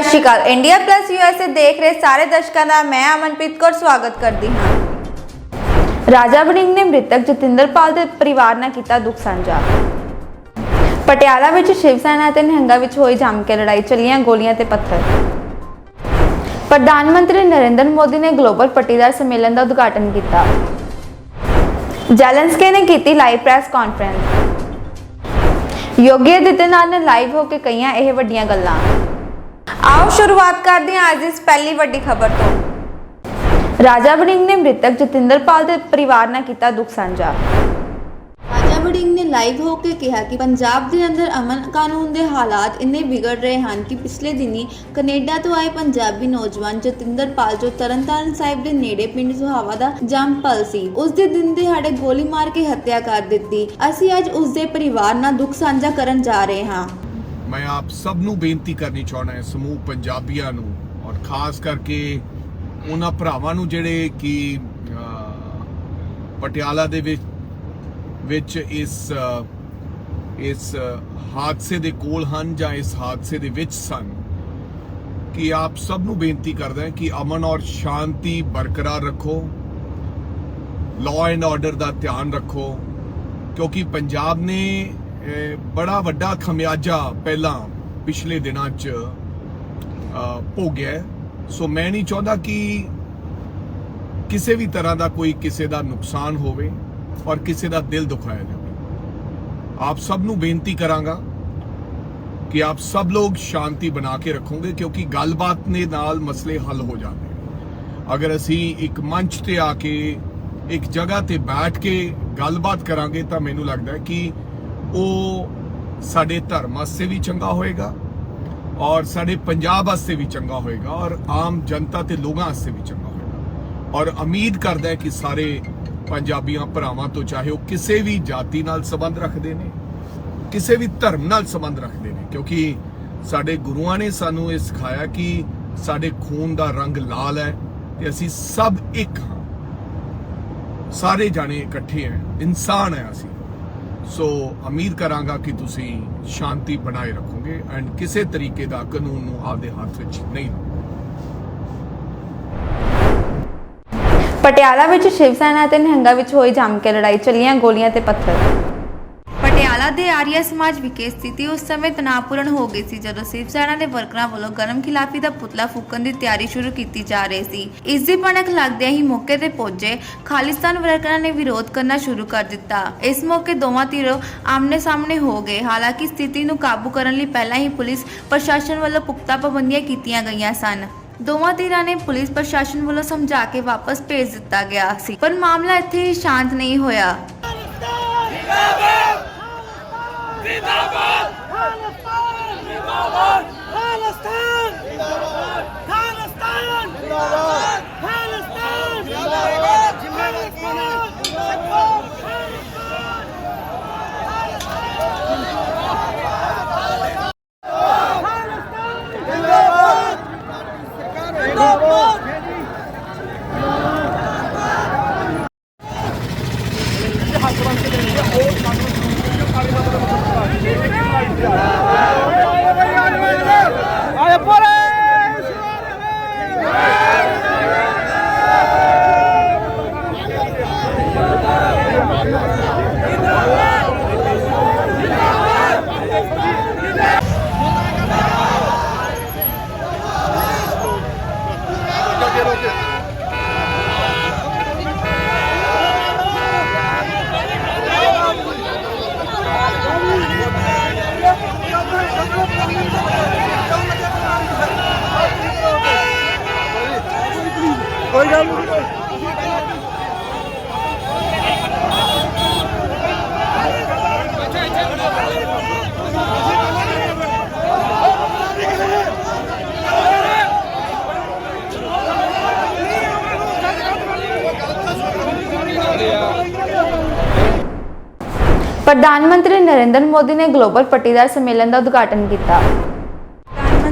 सत श्री अकाल। India plus USA देख रहे सारे दर्शकों का मैं अमनप्रीत कौर स्वागत करती हाँ। राजा वड़िंग ने मृतक जतिंदरपाल के परिवार नाल कीता दुख साझा। पटियाला विच शिवसेना ते निहंगा विच होई जम के लड़ाई, चलियां गोलियां ते पत्थर। प्रधानमंत्री नरेंद्र मोदी ने ग्लोबल पट्टीदार सम्मेलन का उद्घाटन किया। ज़ेलेंस्की ने की live press conference. Yogi Adityanath ने लाइव होकर कईयां यह वड्डियां गल्लां। आओ शुरुआत करते हैं आज इस पहली वड्डी खबर तो। राजा वड़िंग ने मृतक जतिंदरपाल के परिवार नाल कीता दुख साझा। राजा वड़िंग ने लाइव होकर कहा कि पंजाब के अंदर अमन कानून के हालात इन्ने बिगड़ रहे हैं कि पिछले दिनी कनेडा तो आए पंजाबी नौजवान जतिंदरपाल जो तरनताਰਨ साहिब के नेड़े पिंड सुहावा का जंपल सी, उस दे दिन दिहाड़े गोली मार के हत्या कर दी। असी अज उसके परिवार नाल दुख साझा करन जा रहे हैं। मैं आप सब नू बेनती करनी चाहना है, समूह पंजाबियां नू और खास करके उन्हां भरावां नू जिहड़े कि पटियाला दे विच इस हादसे दे कोल हन जां इस हादसे दे विच सन, कि आप सब नू बेनती करदा है कि अमन और शांति बरकरार रखो, लॉ एंड ऑर्डर दा ध्यान रखो, क्योंकि पंजाब ने बड़ा वड्डा खमियाजा पहला पिछले दिनों च भोगिया। सो मैं नहीं चाहता कि किसी भी तरह का कोई किसी का नुकसान होवे और किसी का दिल दुखाया जाए। आप सब नू बेनती करांगा कि आप सब लोग शांति बना के रखोगे, क्योंकि गलबात ने नाल मसले हल हो जाते हैं। अगर असी एक मंच ते आके एक जगह ते बैठ के गलबात करांगे तो मैनू लगता है कि वो साडे धर्म वास्ते भी चंगा होएगा और साडे पंजाब वास्ते भी चंगा होएगा और आम जनता ते लोगों वास्ते भी चंगा होएगा। और उम्मीद करदा है कि सारे पंजाबियां भरावां तो, चाहे वो किसी भी जाति नाल संबंध रखते हैं, किसी भी धर्म नाल संबंध रखते हैं, क्योंकि साडे गुरुआं ने सानू ये सिखाया कि साडे खून का रंग लाल है ते असी सब एक हाँ, सारे जाने इकट्ठे हैं, इंसान है असी। सो उम्मीद करांगा कि तुसी शांति बनाए रखोगे एंड किसी तरीके का कानून नू आपदे हाथ विच नहीं। पटियाला विच शिवसेना ते निहंगा विच होई जम के लड़ाई, चलियां गोलियां ते पत्थर। पटियाला दे आर्य समाज विखे स्थिति उस समय तनावपूर्ण हो गई सी जदों शिवसेना के वर्करां वालों गर्म खिलाफी का पुतला फूकण की तैयारी शुरू की जा रही सी। इस दी भनक लगदियां ही मौके ते पहुंचे खालिस्तान वर्करां ने विरोध करना शुरू कर दिता। इस मौके दोवां धिरों आमने सामने हो गए। हालांकि स्थिति नूं काबू करन लई पहलां ही पुलिस प्रशासन वालों पुख्ता पाबंदियां कीतियां गईयां सन। दोवां धिरां ने पुलिस प्रशासन वालों समझा के वापस भेज दिता गया सी, पर मामला इत्थे ही शांत नहीं होया। जिंदाबाद खालिस्तान, जिंदाबाद खालिस्तान, जिंदाबाद खालिस्तान, जिंदाबाद खालिस्तान, जिंदाबाद कोई गल नहीं। प्रधानमंत्री नरेंद्र मोदी ने ग्लोबल पट्टीदार सम्मेलन का उद्घाटन किया।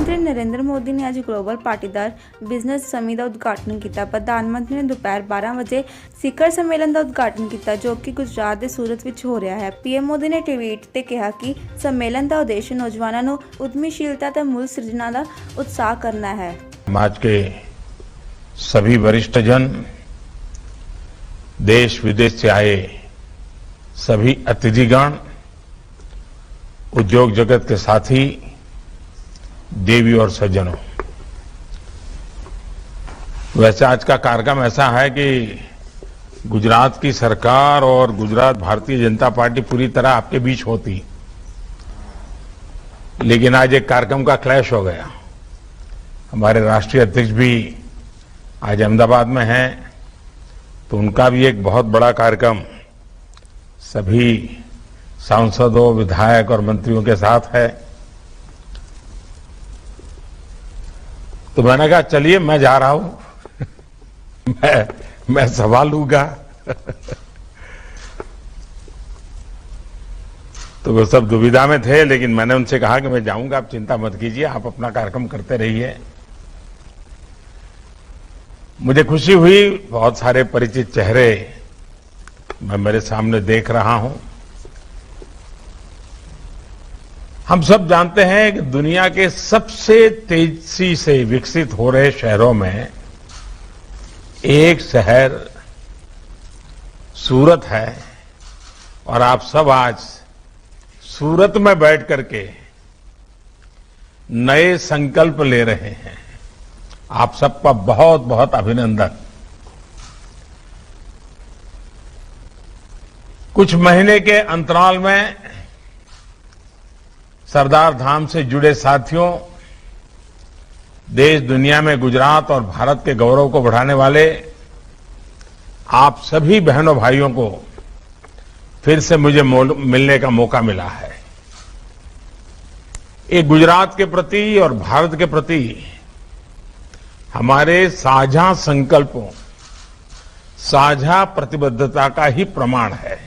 ਮੰਤਰੀ ਨਰਿੰਦਰ ਮੋਦੀ ਨੇ ਅੱਜ ਗਲੋਬਲ ਪਾਟੀਦਾਰ ਬਿਜ਼ਨਸ ਸਮਿਟ ਦਾ ਉਦਘਾਟਨ ਕੀਤਾ। ਪ੍ਰਧਾਨ ਮੰਤਰੀ ਨੇ ਦੁਪਹਿਰ 12 ਵਜੇ ਸਿਖਰ ਸੰਮੇਲਨ ਦਾ ਉਦਘਾਟਨ ਕੀਤਾ, ਜੋ ਕਿ ਗੁਜਰਾਤ ਦੇ ਸੂਰਤ ਵਿੱਚ ਹੋ ਰਿਹਾ ਹੈ। ਪੀਐਮ ਮੋਦੀ ਨੇ ਟਵੀਟ ਤੇ ਕਿਹਾ ਕਿ ਸੰਮੇਲਨ ਦਾ ਉਦੇਸ਼ ਨੌਜਵਾਨਾਂ ਨੂੰ ਉਦਮੀਸ਼ੀਲਤਾ ਤੇ मूल सृजना का उत्साह करना है। समाज के सभी वरिष्ठ जन, देश विदेश से आए सभी अतिथिगण, उद्योग जगत के साथी, देवी और सज्जनों, वैसे आज का कार्यक्रम ऐसा है कि गुजरात की सरकार और गुजरात भारतीय जनता पार्टी पूरी तरह आपके बीच होती, लेकिन आज एक कार्यक्रम का क्लैश हो गया। हमारे राष्ट्रीय अध्यक्ष भी आज अहमदाबाद में हैं, तो उनका भी एक बहुत बड़ा कार्यक्रम सभी सांसदों, विधायक और मंत्रियों के साथ है। तो मैंने कहा चलिए मैं जा रहा हूं मैं सवाल लूंगा तो वो सब दुविधा में थे, लेकिन मैंने उनसे कहा कि मैं जाऊंगा, आप चिंता मत कीजिए, आप अपना कार्यक्रम करते रहिए। मुझे खुशी हुई, बहुत सारे परिचित चेहरे मैं मेरे सामने देख रहा हूं। हम सब जानते हैं कि दुनिया के सबसे तेजी से विकसित हो रहे शहरों में एक शहर सूरत है, और आप सब आज सूरत में बैठ करके नए संकल्प ले रहे हैं। आप सबका बहुत बहुत अभिनंदन। कुछ महीने के अंतराल में सरदार धाम से जुड़े साथियों, देश दुनिया में गुजरात और भारत के गौरव को बढ़ाने वाले आप सभी बहनों भाइयों को फिर से मुझे मिलने का मौका मिला है। ये गुजरात के प्रति और भारत के प्रति हमारे साझा संकल्पों, साझा प्रतिबद्धता का ही प्रमाण है।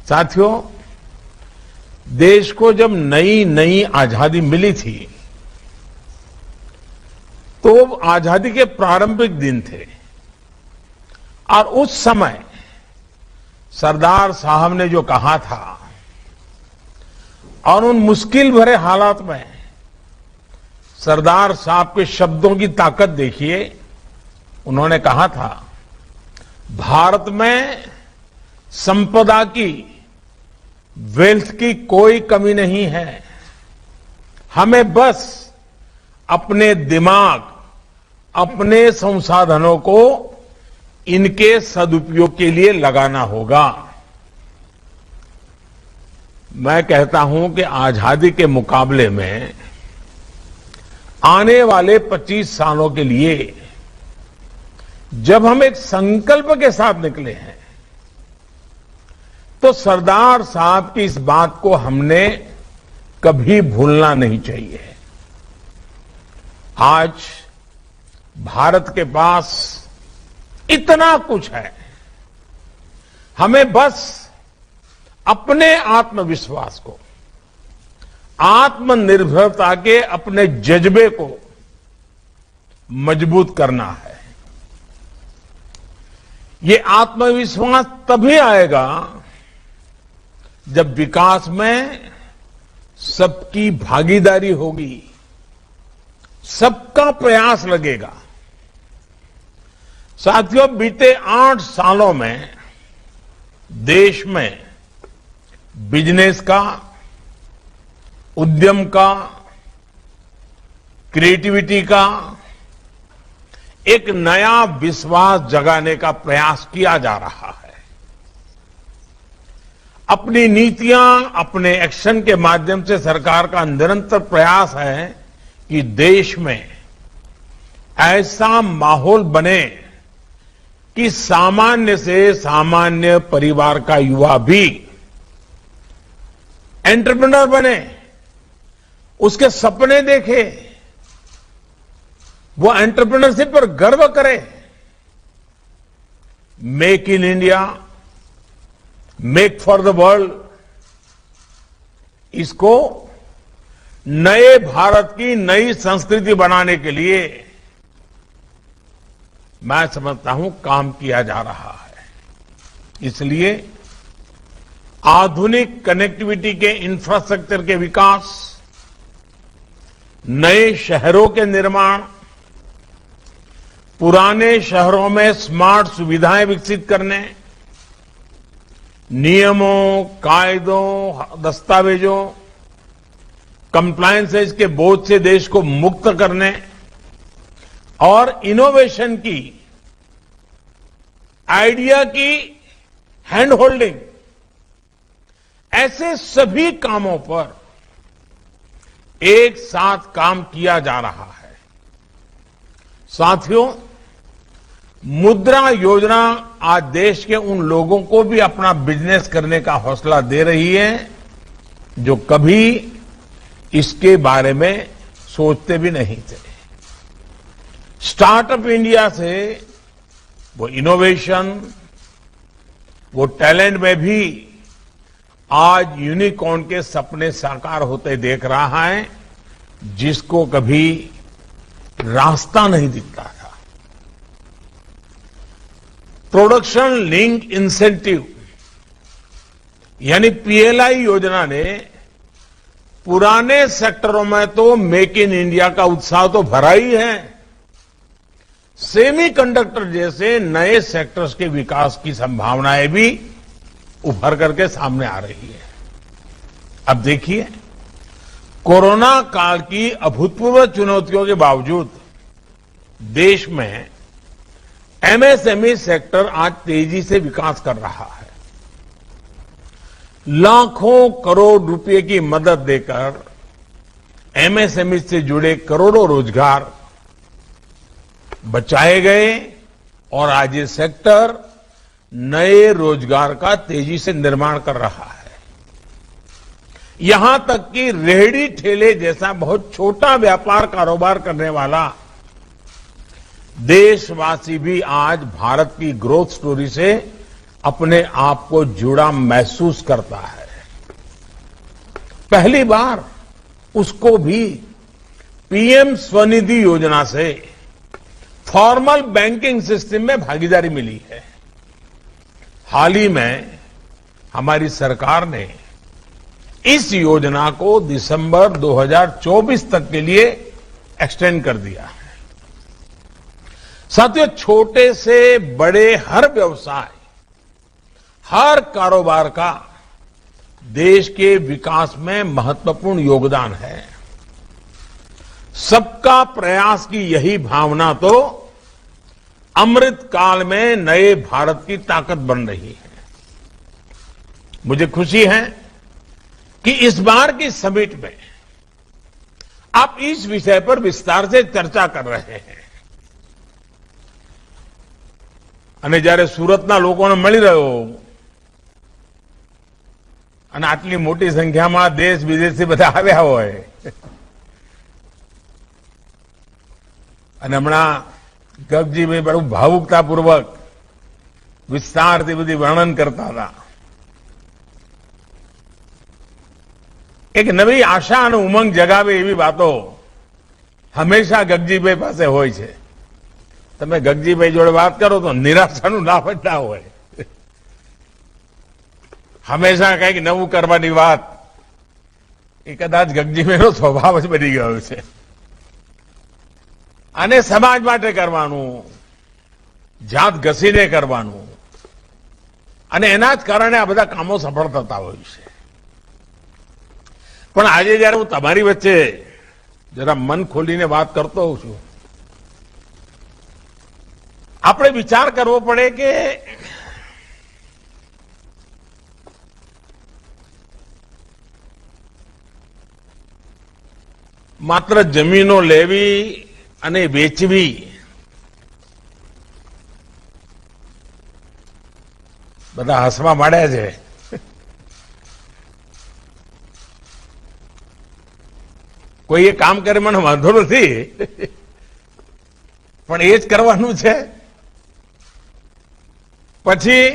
साथियों, देश को जब नई नई आजादी मिली थी, तो आजादी के प्रारंभिक दिन थे, और उस समय सरदार साहब ने जो कहा था, और उन मुश्किल भरे हालात में सरदार साहब के शब्दों की ताकत देखिए। उन्होंने कहा था, भारत में संपदा की, वेल्थ की कोई कमी नहीं है, हमें बस अपने दिमाग, अपने संसाधनों को इनके सदुपयोग के लिए लगाना होगा। मैं कहता हूं कि आजादी के मुकाबले में आने वाले 25 सालों के लिए जब हम एक संकल्प के साथ निकले हैं, तो सरदार साहब की इस बात को हमने कभी भूलना नहीं चाहिए। आज भारत के पास इतना कुछ है, हमें बस अपने आत्मविश्वास को, आत्मनिर्भरता के अपने जज्बे को मजबूत करना है। ये आत्मविश्वास तभी आएगा जब विकास में सबकी भागीदारी होगी, सबका प्रयास लगेगा। साथियों, बीते 8 सालों में देश में बिजनेस का, उद्यम का, क्रिएटिविटी का एक नया विश्वास जगाने का प्रयास किया जा रहा है। अपनी नीतियां, अपने एक्शन के माध्यम से सरकार का निरंतर प्रयास है कि देश में ऐसा माहौल बने कि सामान्य से सामान्य परिवार का युवा भी एंटरप्रेन्योर बने, उसके सपने देखे, वो एंटरप्रेन्योरशिप पर गर्व करे। Make in India, make for the world, इसको नए भारत की नई संस्कृति बनाने के लिए मैं समझता हूं काम किया जा रहा है। इसलिए आधुनिक कनेक्टिविटी के इंफ्रास्ट्रक्चर के विकास, नए शहरों के निर्माण, पुराने शहरों में स्मार्ट सुविधाएं विकसित करने, नियमों, कायदों, दस्तावेजों, कंप्लायंसेस के बोझ से देश को मुक्त करने और इनोवेशन की, आइडिया की हैंड होल्डिंग, ऐसे सभी कामों पर एक साथ काम किया जा रहा है। साथियों, मुद्रा योजना आज देश के उन लोगों को भी अपना बिजनेस करने का हौसला दे रही है जो कभी इसके बारे में सोचते भी नहीं थे। स्टार्टअप इंडिया से वो इनोवेशन, वो टैलेंट में भी आज यूनिकॉर्न के सपने साकार होते देख रहा है, जिसको कभी रास्ता नहीं दिखता था। प्रोडक्शन लिंक इंसेंटिव यानी पीएलआई योजना ने पुराने सेक्टरों में तो मेक इन इंडिया का उत्साह तो भरा ही है, सेमीकंडक्टर जैसे नए सेक्टर्स के विकास की संभावनाएं भी उभर करके सामने आ रही है। अब देखिए, कोरोना काल की अभूतपूर्व चुनौतियों के बावजूद देश में एमएसएमई सेक्टर आज तेजी से विकास कर रहा है। लाखों करोड़ रुपए की मदद देकर एमएसएमई से जुड़े करोड़ों रोजगार बचाए गए और आज ये सेक्टर नए रोजगार का तेजी से निर्माण कर रहा है। यहां तक कि रेहड़ी ठेले जैसा बहुत छोटा व्यापार कारोबार करने वाला देशवासी भी आज भारत की ग्रोथ स्टोरी से अपने आप को जुड़ा महसूस करता है। पहली बार उसको भी पीएम स्वनिधि योजना से फॉर्मल बैंकिंग सिस्टम में भागीदारी मिली है। हाल ही में हमारी सरकार ने इस योजना को दिसंबर 2024 तक के लिए एक्सटेंड कर दिया है। साथियों, छोटे से बड़े हर व्यवसाय, हर कारोबार का देश के विकास में महत्वपूर्ण योगदान है। सबका प्रयास की यही भावना तो अमृत काल में नए भारत की ताकत बन रही है। मुझे खुशी है कि इस बार की समिट में आप इस विषय पर विस्तार से चर्चा कर रहे हैं અને જ્યારે સુરતના લોકોને મળી રહ્યો અને આટલી મોટી સંખ્યામાં દેશ વિદેશથી બધા આવ્યા હોય અને હમણાં ગગજીભાઈ બહુ ભાવુકતાપૂર્વક વિસ્તારથી બધી વર્ણન કરતા હતા। એક નવી આશા અને ઉમંગ જગાવે એવી વાતો હંમેશા ગગજીભાઈ પાસે હોય છે। તમે ગગજીભાઈ જોડે વાત કરો તો નિરાશાનું નામ જ ના હોય। હંમેશા કંઈક નવું કરવાની વાત એ કદાચ ગગજીભાઈનો સ્વભાવ જ બની ગયો છે અને સમાજ માટે કરવાનું, જાત ઘસીને કરવાનું અને એના જ કારણે આ બધા કામો સફળ થતા હોય છે। પણ આજે જયારે હું તમારી વચ્ચે જરા મન ખોલીને વાત કરતો હોઉં છું, આપણે વિચાર કરવો પડે કે માત્ર જમીનો લેવી અને વેચવી બધા હસવા માંડ્યા છે। કોઈ એ કામ કરે મને વાંધો નથી, પણ એ જ કરવાનું છે। પછી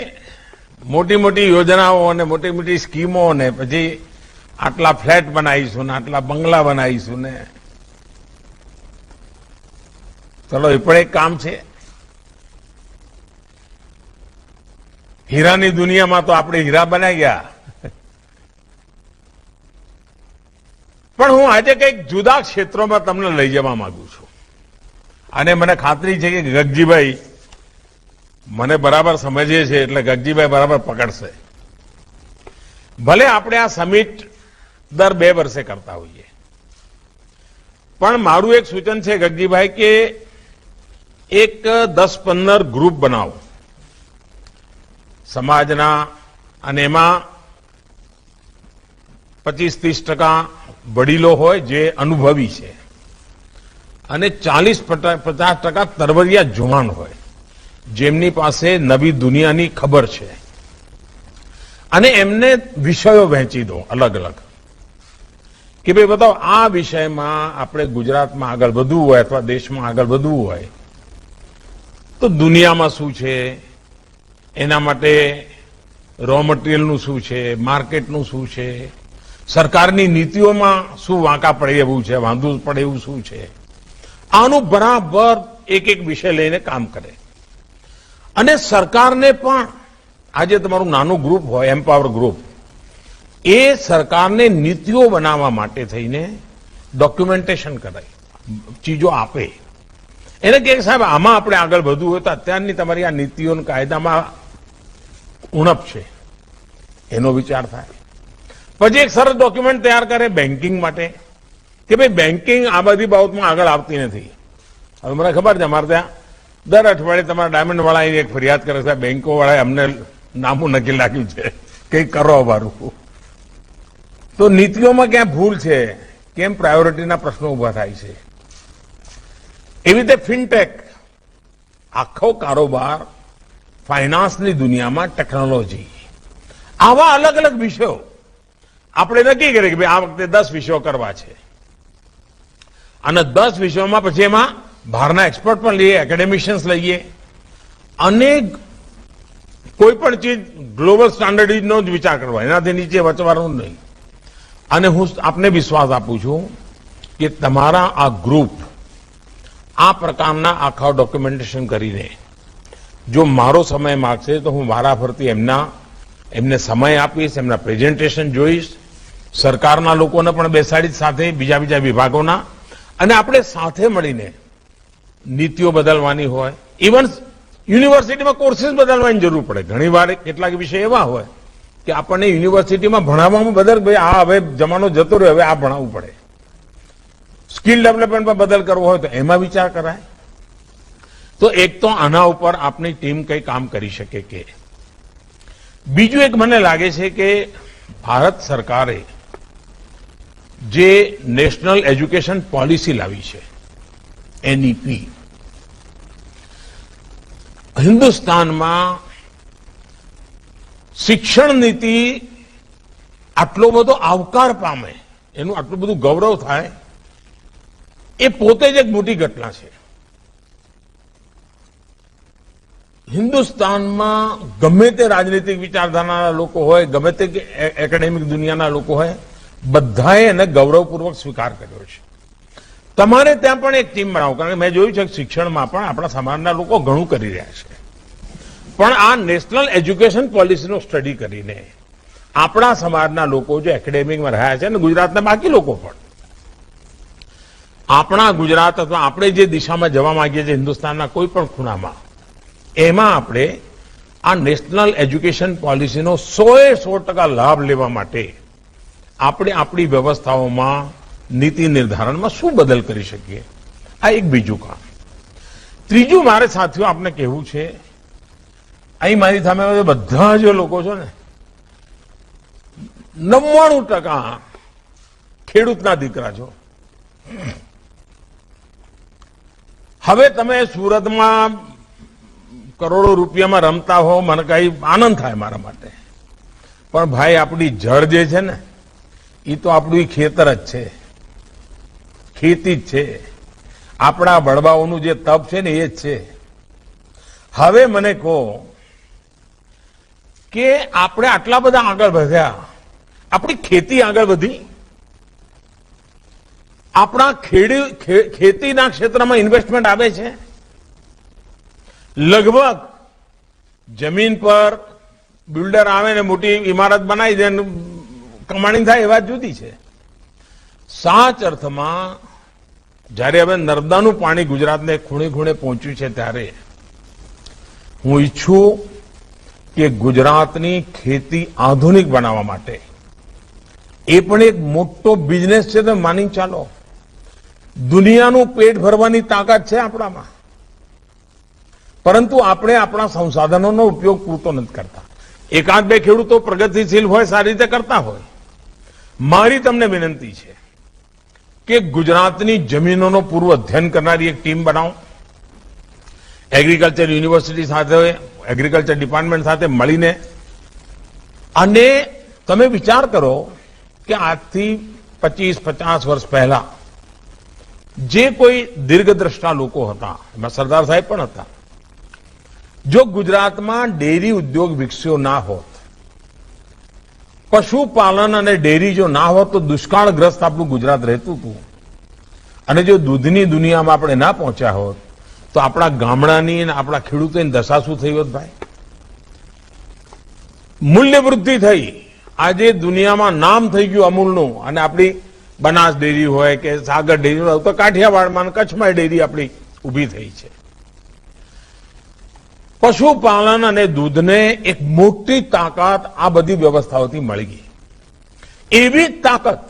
મોટી મોટી યોજનાઓ અને મોટી મોટી સ્કીમો અને પછી આટલા ફ્લેટ બનાવીશું ને આટલા બંગલા બનાવીશું ને ચલો એ પણ એક કામ છે. હીરાની દુનિયામાં તો આપણે હીરા બનાવી ગયા, પણ હું આજે કંઈક જુદા ક્ષેત્રોમાં તમને લઈ જવા માંગુ છું. અને મને ખાતરી છે કે ગગજીભાઈ મને બરાબર સમજે છે, એટલે ગગજીભાઈ બરાબર પકડશે. ભલે આપણે આ સમિટ દર 2 વર્ષે કરતા હોઈએ, પણ મારું એક સૂચન છે ગગજીભાઈ કે એક 10-15 ગ્રુપ બનાવો સમાજના, અને એમાં 25-30% વડીલો હોય જે અનુભવી છે, અને 40-50% તરવરિયા જુવાન હોય જેમની પાસે નવી દુનિયાની ખબર છે, અને એમને વિષયો વહેંચી દો અલગ અલગ કે ભાઈ બતાવો આ વિષયમાં આપણે ગુજરાતમાં આગળ વધવું હોય અથવા દેશમાં આગળ વધવું હોય તો દુનિયામાં શું છે, એના માટે રો મટીરિયલનું શું છે, માર્કેટનું શું છે, સરકારની નીતિઓમાં શું વાંકા પડે એવું છે, વાંધું પડે એવું શું છે. આનું બરાબર એક એક વિષય લઈને કામ કરે. અને સરકારને પણ આજે તમારું નાનું ગ્રુપ હોય એમ્પાવર ગ્રુપ, એ સરકારને નીતિઓ બનાવવા માટે થઈને ડોક્યુમેન્ટેશન કરાય, ચીજો આપે. એને કહે સાહેબ આમાં આપણે આગળ વધવું હોય તો અત્યારની તમારી આ નીતિઓ અને કાયદામાં ઉણપ છે, એનો વિચાર થાય. પછી એક સરસ ડોક્યુમેન્ટ તૈયાર કરે બેન્કિંગ માટે કે ભાઈ બેન્કિંગ આ બધી બાબતમાં આગળ આવતી નથી. હવે મને ખબર છે અમારે ત્યાં દર અઠવાડિયે તમારા ડાયમંડ વાળા એક ફરિયાદ કરે છે, બેંકો વાળાએ અમને નામું નક્કી નાખ્યું છે, કંઈક કરો અમારું. તો નીતિઓમાં ક્યાં ભૂલ છે, કેમ પ્રાયોરિટીના પ્રશ્નો ઉભા થાય છે. એવી રીતે ફિનટેક આખો કારોબાર ફાઇનાન્સની દુનિયામાં ટેકનોલોજી, આવા અલગ અલગ વિષયો આપણે નક્કી કરીએ કે ભાઈ આ વખતે 10 વિષયો કરવા છે, અને 10 વિષયોમાં પછી એમાં બહારના એક્સપર્ટ પણ લઈએ, એકેડેમિશિયન્સ લઈએ, અને કોઈ પણ ચીજ ગ્લોબલ સ્ટાન્ડર્ડનો જ વિચાર કરવા, એનાથી નીચે વચવાનું નહીં. અને હું આપને વિશ્વાસ આપું છું કે તમારા આ ગ્રુપ આ પ્રકારના આખા ડોક્યુમેન્ટેશન કરીને જો મારો સમય માગશે તો હું વારાફરતી એમને સમય આપીશ, એમના પ્રેઝન્ટેશન જોઈશ, સરકારના લોકોને પણ બેસાડી સાથે બીજા વિભાગોના, અને આપણે સાથે મળીને નીતિઓ બદલવાની હોય. ઇવન યુનિવર્સિટીમાં કોર્સીસ બદલવાની જરૂર પડે. ઘણીવાર કેટલાક વિષય એવા હોય કે આપણને યુનિવર્સિટીમાં ભણાવવામાં ભાઈ આ હવે જમાનો જતો રહ્યો, હવે આ ભણાવવું પડે. સ્કિલ ડેવલપમેન્ટમાં બદલ કરવો હોય તો એમાં વિચાર કરાય. તો એક તો આના ઉપર આપણી ટીમ કઈ કામ કરી શકે કે. બીજું એક મને લાગે છે કે ભારત સરકારે જે નેશનલ એજ્યુકેશન પોલિસી લાવી છે એનઈપી, હિન્દુસ્તાનમાં શિક્ષણ નીતિ આટલો બધો આવકાર પામે, એનું આટલું બધું ગૌરવ થાય, એ પોતે જ એક મોટી ઘટના છે. હિન્દુસ્તાનમાં ગમે તે રાજનીતિક વિચારધારાના લોકો હોય, ગમે તે એકેડેમિક દુનિયાના લોકો હોય, બધાએ એને ગૌરવપૂર્વક સ્વીકાર કર્યો છે. તમારે ત્યાં પણ એક ટીમ બનાવો, કારણ કે મેં જોયું છે કે શિક્ષણમાં પણ આપણા સમાજના લોકો ઘણું કરી રહ્યા છે. પણ આ નેશનલ એજ્યુકેશન પોલિસીનો સ્ટડી કરીને આપણા સમાજના લોકો જે એકેડેમિકમાં રહ્યા છે, અને ગુજરાતના બાકી લોકો પણ, આપણા ગુજરાત અથવા આપણે જે દિશામાં જવા માંગીએ છીએ હિન્દુસ્તાનના કોઈ પણ ખૂણામાં, એમાં આપણે આ નેશનલ એજ્યુકેશન પોલિસીનો 100% લાભ લેવા માટે આપણે આપણી વ્યવસ્થાઓમાં નીતિ નિર્ધારણમાં શું બદલ કરી શકીએ, આ એક બીજું કામ. ત્રીજું મારે સાથીઓ આપને કહેવું છે, અહીં મારી સામે બધા જે લોકો છો ને 99% ખેડૂતના દીકરા છો. હવે તમે સુરતમાં કરોડો રૂપિયામાં રમતા હો, મને કઈ આનંદ થાય મારા માટે, પણ ભાઈ આપણી જળ જે છે ને એ તો આપણું ખેતર જ છે, ખેતી જ છે, આપણા વડવાઓનું જે તપ છે ને એ જ છે. હવે મને કહો કે આપણે આટલા બધા આગળ વધ્યા, આપણી ખેતી આગળ વધી, આપણા ખેતીના ક્ષેત્રમાં ઇન્વેસ્ટમેન્ટ આવે છે. લગભગ જમીન પર બિલ્ડર આવે ને મોટી ઇમારત બનાવી દે, કમાણી થાય એ વાત જુદી છે. સાચ અર્થમાં જ્યારે હવે નર્મદાનું પાણી ગુજરાતને ખૂણે ખૂણે પહોંચ્યું છે, ત્યારે હું ઈચ્છું કે ગુજરાતની ખેતી આધુનિક બનાવવા માટે એ પણ એક મોટો બિઝનેસ છે. તો માની ચાલો, દુનિયાનું પેટ ભરવાની તાકાત છે આપણામાં, પરંતુ આપણે આપણા સંસાધનોનો ઉપયોગ પૂરતો નથી કરતા. એકાદ બે ખેડૂતો પ્રગતિશીલ હોય, સારી રીતે કરતા હોય. મારી તમને વિનંતી છે કે ગુજરાતની જમીનોનો પૂર્વ અધ્યયન કરનારી એક ટીમ બનાવો. એગ્રીકલ્ચર યુનિવર્સિટી સાથે, એગ્રીકલ્ચર ડિપાર્ટમેન્ટ સાથે મળીને, અને તમે વિચાર કરો કે આજથી 25-50 વર્ષ પહેલા જે કોઈ દીર્ઘદ્રષ્ટા લોકો હતા, એમાં સરદાર સાહેબ પણ હતા, જો ગુજરાતમાં ડેરી ઉદ્યોગ વિકસ્યો ના હોત, પશુપાલન અને ડેરી જો ના હોત, તો દુષ્કાળગ્રસ્ત આપણું ગુજરાત રહેતું હતું. અને જો દૂધની દુનિયામાં આપણે ના પહોંચ્યા હોત, તો આપણા ગામડાની અને આપણા ખેડૂતોની દશા શું થઈ હોત ભાઈ? મૂલ્ય વૃદ્ધિ થઈ, આજે દુનિયામાં નામ થઈ ગયું અમૂલનું. અને આપણી બનાસ ડેરી હોય કે સાગર ડેરી હોય, તો કાઠિયાવાડમાં કચ્છમાં ડેરી આપણી ઊભી થઈ છે. પશુપાલન અને દૂધને એક મોટી તાકાત આ બધી વ્યવસ્થાઓથી મળી ગઈ. એવી જ તાકાત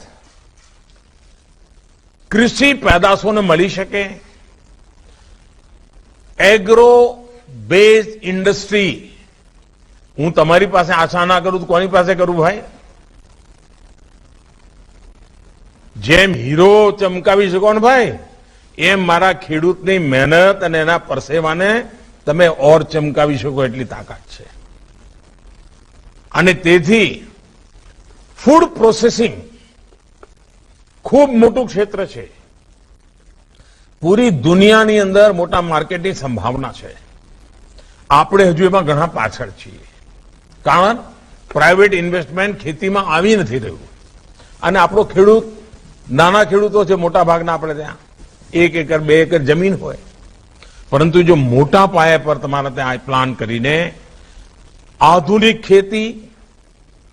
કૃષિ પેદાશોને મળી શકે. એગ્રો બેઝ ઇન્ડસ્ટ્રી, હું તમારી પાસે આશા ના કરું તો કોની પાસે કરું ભાઈ? જેમ હીરો ચમકાવી શકો ને ભાઈ, એમ મારા ખેડૂતની મહેનત અને એના પરસેવાને તમે ઓર ચમકાવી શકો એટલી તાકાત છે. અને તેથી ફૂડ પ્રોસેસિંગ ખૂબ મોટું ક્ષેત્ર છે. પૂરી દુનિયાની અંદર મોટા માર્કેટની સંભાવના છે. આપણે હજુ એમાં ઘણા પાછળ છીએ, કારણ પ્રાઇવેટ ઇન્વેસ્ટમેન્ટ ખેતીમાં આવી નથી રહ્યું. અને આપણો ખેડૂત, નાના ખેડૂતો છે મોટા ભાગના, આપણે ત્યાં 1 એકર 2 એકર જમીન હોય. પરંતુ જો મોટા પાયા પર તમારે ત્યાં પ્લાન કરીને આધુનિક ખેતી,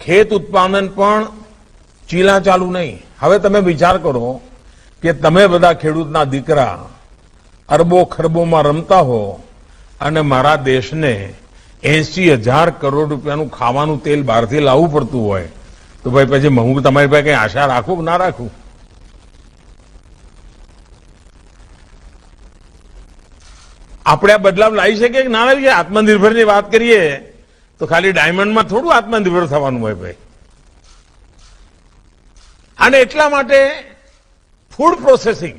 ખેત ઉત્પાદન પણ ચીલા ચાલુ નહીં. હવે તમે વિચાર કરો કે તમે બધા ખેડૂતના દીકરા અરબો ખરબોમાં રમતા હો, અને મારા દેશને 80,000 કરોડ રૂપિયાનું ખાવાનું તેલ બહારથી લાવવું પડતું હોય, તો ભાઈ પછી હું તમારી પાસે કઈ આશા રાખું કે ના રાખું? આપણે આ બદલાવ લાવી શકીએ કે ના લાવી શકીએ? આત્મનિર્ભરની વાત કરીએ તો ખાલી ડાયમંડમાં થોડું આત્મનિર્ભર થવાનું હોય ભાઈ. અને એટલા માટે ફૂડ પ્રોસેસિંગ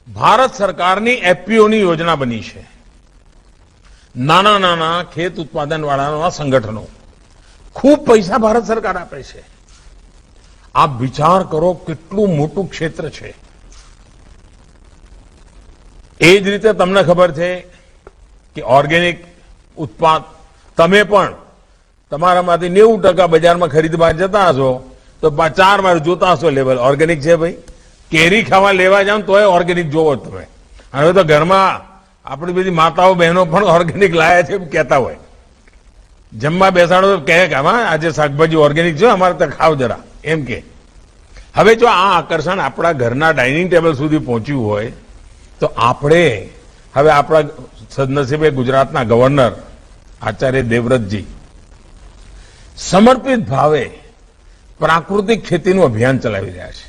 ભારત સરકારની એફપીઓની યોજના બની છે. નાના નાના ખેત ઉત્પાદન વાળાના સંગઠનો, ખૂબ પૈસા ભારત સરકાર આપે છે. આપ વિચાર કરો કેટલું મોટું ક્ષેત્ર છે. એ જ રીતે તમને ખબર છે કે ઓર્ગેનિક ઉત્પાદ તમે પણ તમારામાંથી 90% બજારમાં ખરીદવા જતા હશો, તો 4 વાર જોતા હશો લેવલ ઓર્ગેનિક છે ભાઈ. કેરી ખાવા લેવા જાવ તોય ઓર્ગેનિક જોવો તમે. હવે તો ઘરમાં આપણી બધી માતાઓ બહેનો પણ ઓર્ગેનિક લાયા છે એમ કહેતા હોય. જમવા બેસાડો તો કહે કે હા આજે શાકભાજી ઓર્ગેનિક છે, અમારે તો ખાવ જરા એમ કે. હવે જો આ આકર્ષણ આપણા ઘરના ડાઇનિંગ ટેબલ સુધી પહોંચ્યું હોય, તો આપણે હવે આપણા સદનસીબે ગુજરાતના ગવર્નર આચાર્ય દેવવ્રતજી સમર્પિત ભાવે પ્રાકૃતિક ખેતીનું અભિયાન ચલાવી રહ્યા છે.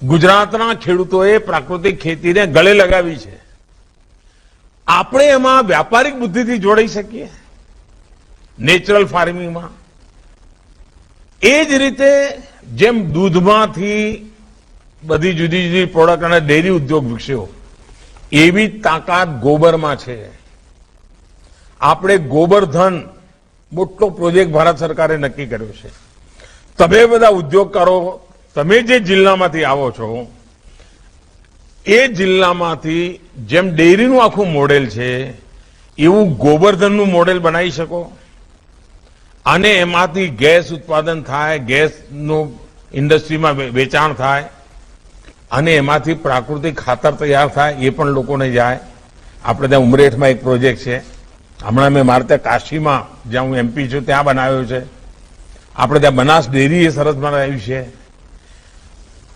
ગુજરાતના ખેડૂતોએ પ્રાકૃતિક ખેતીને ગળે લગાવી છે. આપણે એમાં વ્યાપારિક બુદ્ધિથી જોડાઈ શકીએ, નેચરલ ફાર્મિંગમાં. એ જ રીતે જેમ દૂધમાંથી બધી જુદી જુદી પ્રોડક્ટ અને ડેરી ઉદ્યોગ વિકસ્યો, એવી તાકાત ગોબરમાં છે. આપણે ગોબરધન મોટો પ્રોજેક્ટ ભારત સરકારે નક્કી કર્યો છે. તમે બધા ઉદ્યોગકારો, તમે જે જિલ્લામાંથી આવો છો, એ જિલ્લામાંથી જેમ ડેરીનું આખું મોડેલ છે, એવું ગોબરધનનું મોડેલ બનાવી શકો. અને એમાંથી ગેસ ઉત્પાદન થાય, ગેસનું ઇન્ડસ્ટ્રીમાં વેચાણ થાય અને એમાંથી પ્રાકૃતિક ખાતર તૈયાર થાય, એ પણ લોકોને જાય. આપણે ત્યાં ઉમરેઠમાં એક પ્રોજેક્ટ છે, હમણાં મેં મારે ત્યાં કાશીમાં, જ્યાં હું MP છું, ત્યાં બનાવ્યો છે. આપણે ત્યાં બનાસ ડેરી એ સરસ બનાવ્યું છે.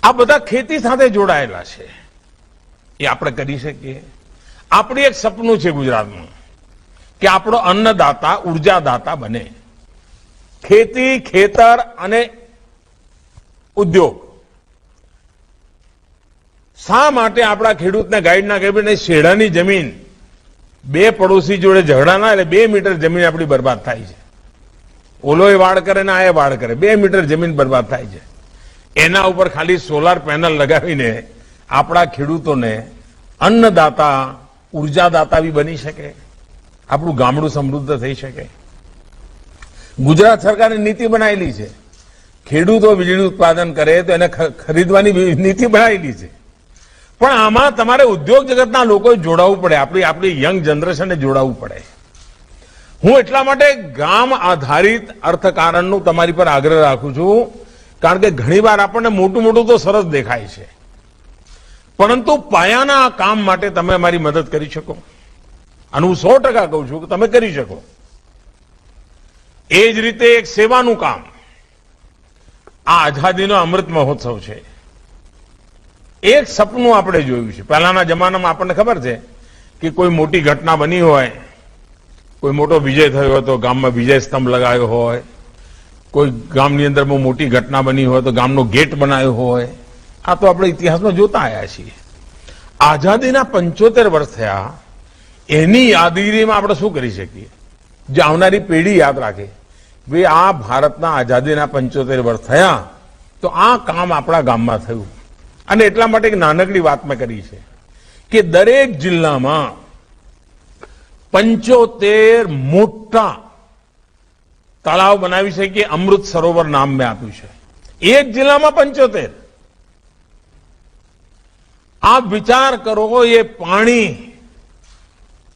આ બધા ખેતી સાથે જોડાયેલા છે, એ આપણે કરી શકીએ. આપણી એક સપનું છે ગુજરાતમાં કે આપણો અન્નદાતા ઉર્જાદાતા બને. ખેતી, ખેતર અને ઉદ્યોગ. શા માટે આપણા ખેડૂતને ગાઈડ ના કરી? નહીં, શેઢાની જમીન, બે પડોશી જોડે ઝઘડા ના, એટલે 2 મીટર જમીન આપણી બરબાદ થાય છે. ઓલો એ વાડ કરે ને આ એ વાડ કરે, 2 મીટર જમીન બરબાદ થાય છે. એના ઉપર ખાલી સોલાર પેનલ લગાવીને આપણા ખેડૂતોને અન્નદાતા ઉર્જાદાતા બી બની શકે, આપણું ગામડું સમૃદ્ધ થઈ શકે. ગુજરાત સરકારે નીતિ બનાવેલી છે, ખેડૂતો વીજળી ઉત્પાદન કરે તો એને ખરીદવાની નીતિ બનાવેલી છે. પણ આમાં તમારે ઉદ્યોગ જગતના લોકોએ જોડાવવું પડે, આપણી યંગ જનરેશનને જોડાવવું પડે. હું એટલા માટે ગામ આધારિત અર્થકારણનું તમારી પર આગ્રહ રાખું છું, કારણ કે ઘણીવાર આપણને મોટું મોટું તો સરસ દેખાય છે, પરંતુ પાયાના આ કામ માટે તમે અમારી મદદ કરી શકો. અને હું 100% કહું છું કે તમે કરી શકો. એ જ રીતે એક સેવાનું કામ, આ આઝાદીનો અમૃત મહોત્સવ છે. એક સપનું આપણે જોયું છે. પહેલાના જમાનામાં આપણને ખબર છે કે કોઈ મોટી ઘટના બની હોય, કોઈ મોટો વિજય થયો હોય તો ગામમાં વિજય સ્તંભ લગાવ્યો હોય, કોઈ ગામની અંદર બહુ મોટી ઘટના બની હોય તો ગામનો ગેટ બનાવ્યો હોય. આ તો આપણે ઇતિહાસમાં જોતા આવ્યા છીએ. આઝાદીના 75 વર્ષ થયા, એની યાદગીરીમાં આપણે શું કરી શકીએ જે આવનારી પેઢી યાદ રાખે? ભાઈ, આ ભારતના આઝાદીના 75 વર્ષ થયા તો આ કામ આપણા ગામમાં થયું. અને એટલા માટે એક નાનકડી વાત મેં કરી છે કે દરેક જિલ્લામાં 75 મોટા તળાવ બનાવી શકીએ. અમૃત સરોવર નામ મેં આપ્યું છે. એક જિલ્લામાં 75. આપ વિચાર કરો, એ પાણી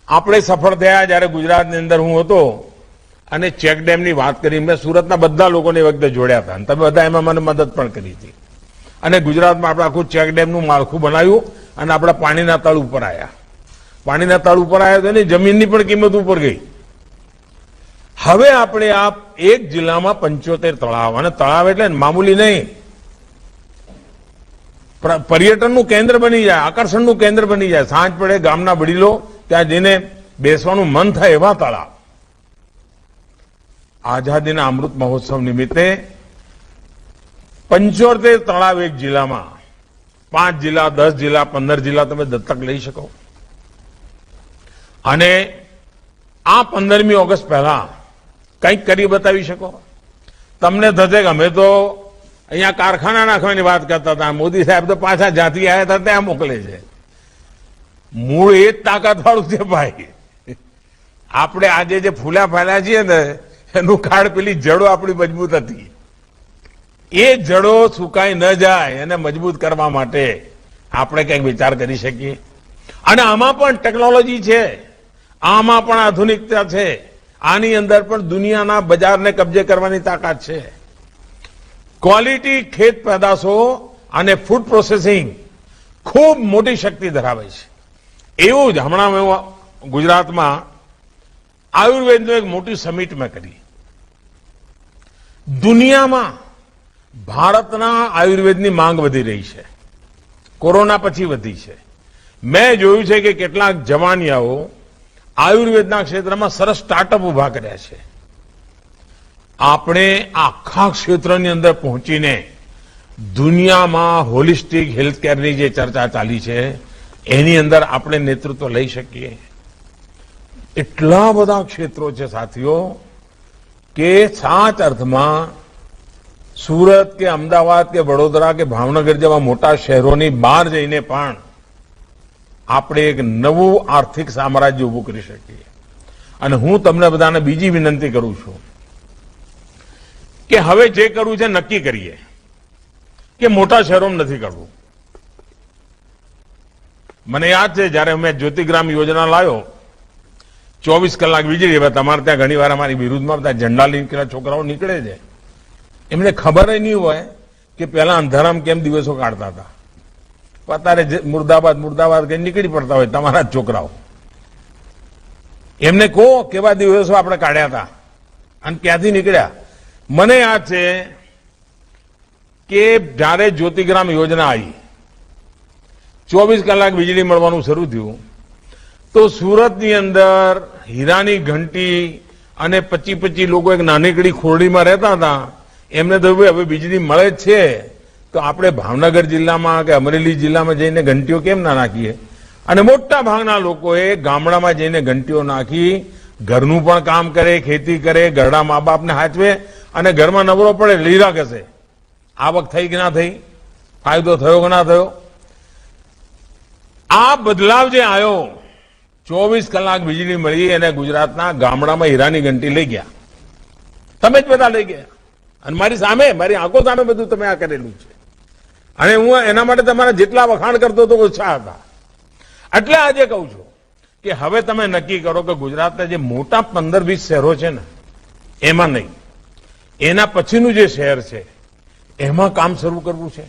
આપણે સફળ થયા જ્યારે ગુજરાતની અંદર હું હતો અને ચેકડેમની વાત કરી. મેં સુરતના બધા લોકોને એ વખતે જોડ્યા હતા અને તમે બધા એમાં મને મદદ પણ કરી હતી. અને ગુજરાતમાં આપણે આખું ચેકડેમનું માળખું બનાવ્યું અને આપણા પાણીના તળ ઉપર આવ્યા. પાણીના તળ ઉપર આવ્યા તો એની જમીનની પણ કિંમત ઉપર ગઈ. હવે આપણે આ એક જિલ્લામાં 75 તળાવ, અને તળાવ એટલે મામૂલી નહીં, પર્યટનનું કેન્દ્ર બની જાય, આકર્ષણનું કેન્દ્ર બની જાય. સાંજ પડે ગામના વડીલો ત્યાં જઈને બેસવાનું મન થાય એવા તળાવ. આઝાદીના અમૃત મહોત્સવ નિમિત્તે 75 તળાવ એક જિલ્લામાં, 5 જિલ્લા, 10 જિલ્લા, 15 જિલ્લા તમે દત્તક લઈ શકો. અને આ 15મી ઓગસ્ટ પહેલા કંઈક કરી બતાવી શકો. તમને થશે કે અમે તો અહીંયા કારખાના નાખવાની વાત કરતા હતા, મોદી સાહેબ તો પાછા જ્યાંથી આવ્યા હતા ત્યાં મોકલે છે. મૂળ એ જ તાકાતવાળું છે ભાઈ. આપણે આજે જે ફૂલા ફાલ્યા છીએ ને, એનું કાળ પેલી જડો આપણી મજબૂત હતી. એ જડો સુકાઈ ન જાય એને મજબૂત કરવા માટે આપણે કંઈક વિચાર કરી શકીએ. અને આમાં પણ ટેકનોલોજી છે, આમાં પણ આધુનિકતા છે, આની અંદર પણ દુનિયાના બજારને કબજે કરવાની તાકાત છે. ક્વોલિટી ખેત પેદાશો અને ફૂડ પ્રોસેસિંગ ખૂબ મોટી શક્તિ ધરાવે છે. એવું જ હમણાં મેં ગુજરાતમાં આયુર્વેદનું એક મોટી સમિટ મેં કરી. દુનિયામાં ભારતના આયુર્વેદની માંગ વધી રહી છે, કોરોના પછી વધી છે. મેં જોયું છે કે કેટલાક જવાનિયાઓ આયુર્વેદના ક્ષેત્રમાં સરસ સ્ટાર્ટઅપ ઉભા કર્યા છે. આપણે આખા ક્ષેત્રની અંદર પહોંચીને દુનિયામાં હોલિસ્ટિક હેલ્થકેરની જે ચર્ચા ચાલી છે એની અંદર આપણે નેતૃત્વ લઈ શકીએ. એટલા બધા ક્ષેત્રો છે સાથીઓ કે સાચ અર્થમાં સુરત કે અમદાવાદ કે વડોદરા કે ભાવનગર જેવા મોટા શહેરોની બહાર જઈને પણ આપણે એક નવું આર્થિક સામ્રાજ્ય ઉભું કરી શકીએ. અને હું તમને બધાને બીજી વિનંતી કરું છું કે હવે જે કરવું છે નક્કી કરીએ કે મોટા શહેરોમાં નથી કરવું. મને યાદ છે જ્યારે મેં જ્યોતિગ્રામ યોજના લાવ્યો, 24 કલાક વીજળી. હવે તમારે ત્યાં ઘણી વાર અમારી વિરુદ્ધમાં બધા ઝંડા લઈને પેલા છોકરાઓ નીકળે છે, એમને ખબર નહીં હોય કે પેલા અંધારામ કેમ દિવસો કાઢતા હતા. અત્યારે મુર્દાબાદ મુર્દાબાદ કઈ નીકળી પડતા હોય તમારા જ છોકરાઓ. એમને કહો કેવા દિવસો આપણે કાઢ્યા હતા અને ક્યાંથી નીકળ્યા. મને યાદ છે કે જ્યારે જ્યોતિગ્રામ યોજના આવી, 24 કલાક વીજળી મળવાનું શરૂ થયું, તો સુરતની અંદર હીરાની ઘંટી અને 25 લોકો એક નાનકડી ખોરડીમાં રહેતા હતા. એમને તો હવે વીજળી મળે જ છે, તો આપણે ભાવનગર જિલ્લામાં કે અમરેલી જિલ્લામાં જઈને ઘંટીઓ કેમ ના નાખીએ. અને મોટા ભાગના લોકોએ ગામડામાં જઈને ઘંટીઓ નાખી, ઘરનું પણ કામ કરે, ખેતી કરે, ઘરડા મા બાપને હાચવે અને ઘરમાં નવરો પડે લઈ રાખે. આવક થઈ કે ના થઈ, ફાયદો થયો કે ના થયો. આ બદલાવ જે આવ્યો, 24 કલાક વીજળી મળી અને ગુજરાતના ગામડામાં હીરાની ઘંટી લઈ ગયા. તમે જ બધા લઈ ગયા અને મારી સામે, મારી આંખો સામે બધું તમે આ કરેલું છે. અને હું એના માટે તમારા જેટલા વખાણ કરતો હતો ઓછા હતા. એટલે આજે કહું છું કે હવે તમે નક્કી કરો કે ગુજરાતના જે મોટા 15-20 શહેરો છે ને એમાં નહીં, એના પછીનું જે શહેર છે એમાં કામ શરૂ કરવું છે.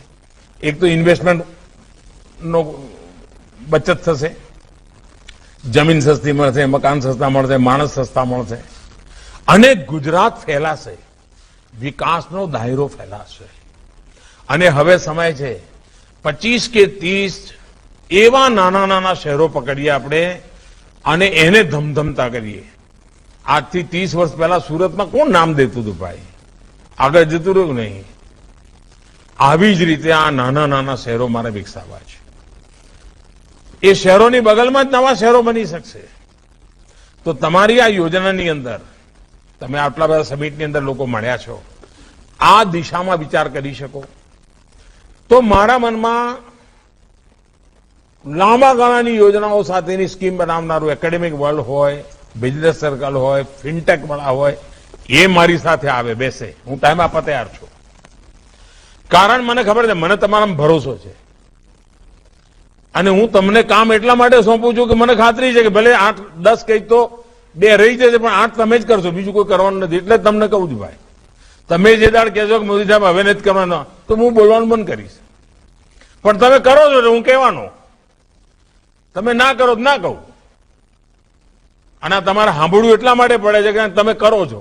એક તો ઇન્વેસ્ટમેન્ટનો બચત થશે, જમીન સસ્તી મળશે, મકાન સસ્તા મળશે, માણસ સસ્તા મળશે અને ગુજરાત ફેલાશે, વિકાસનો દાયરો ફેલાશે. અને હવે સમય છે 25 કે 30 એવા નાના નાના શહેરો પકડીએ આપણે અને એને ધમધમતા કરીએ. આજથી 30 વર્ષ પહેલા સુરતમાં કોણ નામ દેતું હતું ભાઈ? આગળ જતું રહ્યું નહીં. આવી જ રીતે આ નાના નાના શહેરો મારે વિકસાવવા છે. એ શહેરોની બગલમાં જ નવા શહેરો બની શકશે. તો તમારી આ યોજનાની અંદર તમે આટલા બધા સમિટની અંદર લોકો મળ્યા છો, આ દિશામાં વિચાર કરી શકો તો મારા મનમાં લાંબા ગાળાની યોજનાઓ સાથેની સ્કીમ બનાવનારું એકેડેમિક વર્લ્ડ હોય, બિઝનેસ સર્કલ હોય, ફિનટેક વાળા હોય, એ મારી સાથે આવે, બેસે. હું ટાઈમ આપવા તૈયાર છું. કારણ મને ખબર છે, મને તમારામાં ભરોસો છે અને હું તમને કામ એટલા માટે સોંપું છું કે મને ખાતરી છે કે ભલે 8-10 કંઈક તો 2 રહી જશે, પણ 8 તમે જ કરશો, બીજું કોઈ કરવાનું નથી. એટલે તમને કહું છું ભાઈ, તમે જે દાડ કહેશો કે મોદી સાહેબ હવે નથી કરવાનો, તો હું બોલવાનું બંધ કરીશ. પણ તમે કરો છો એટલે હું કહેવાનો, તમે ના કરો તો ના કહું. અને તમારે સાંભળવું એટલા માટે પડે છે કે તમે કરો છો.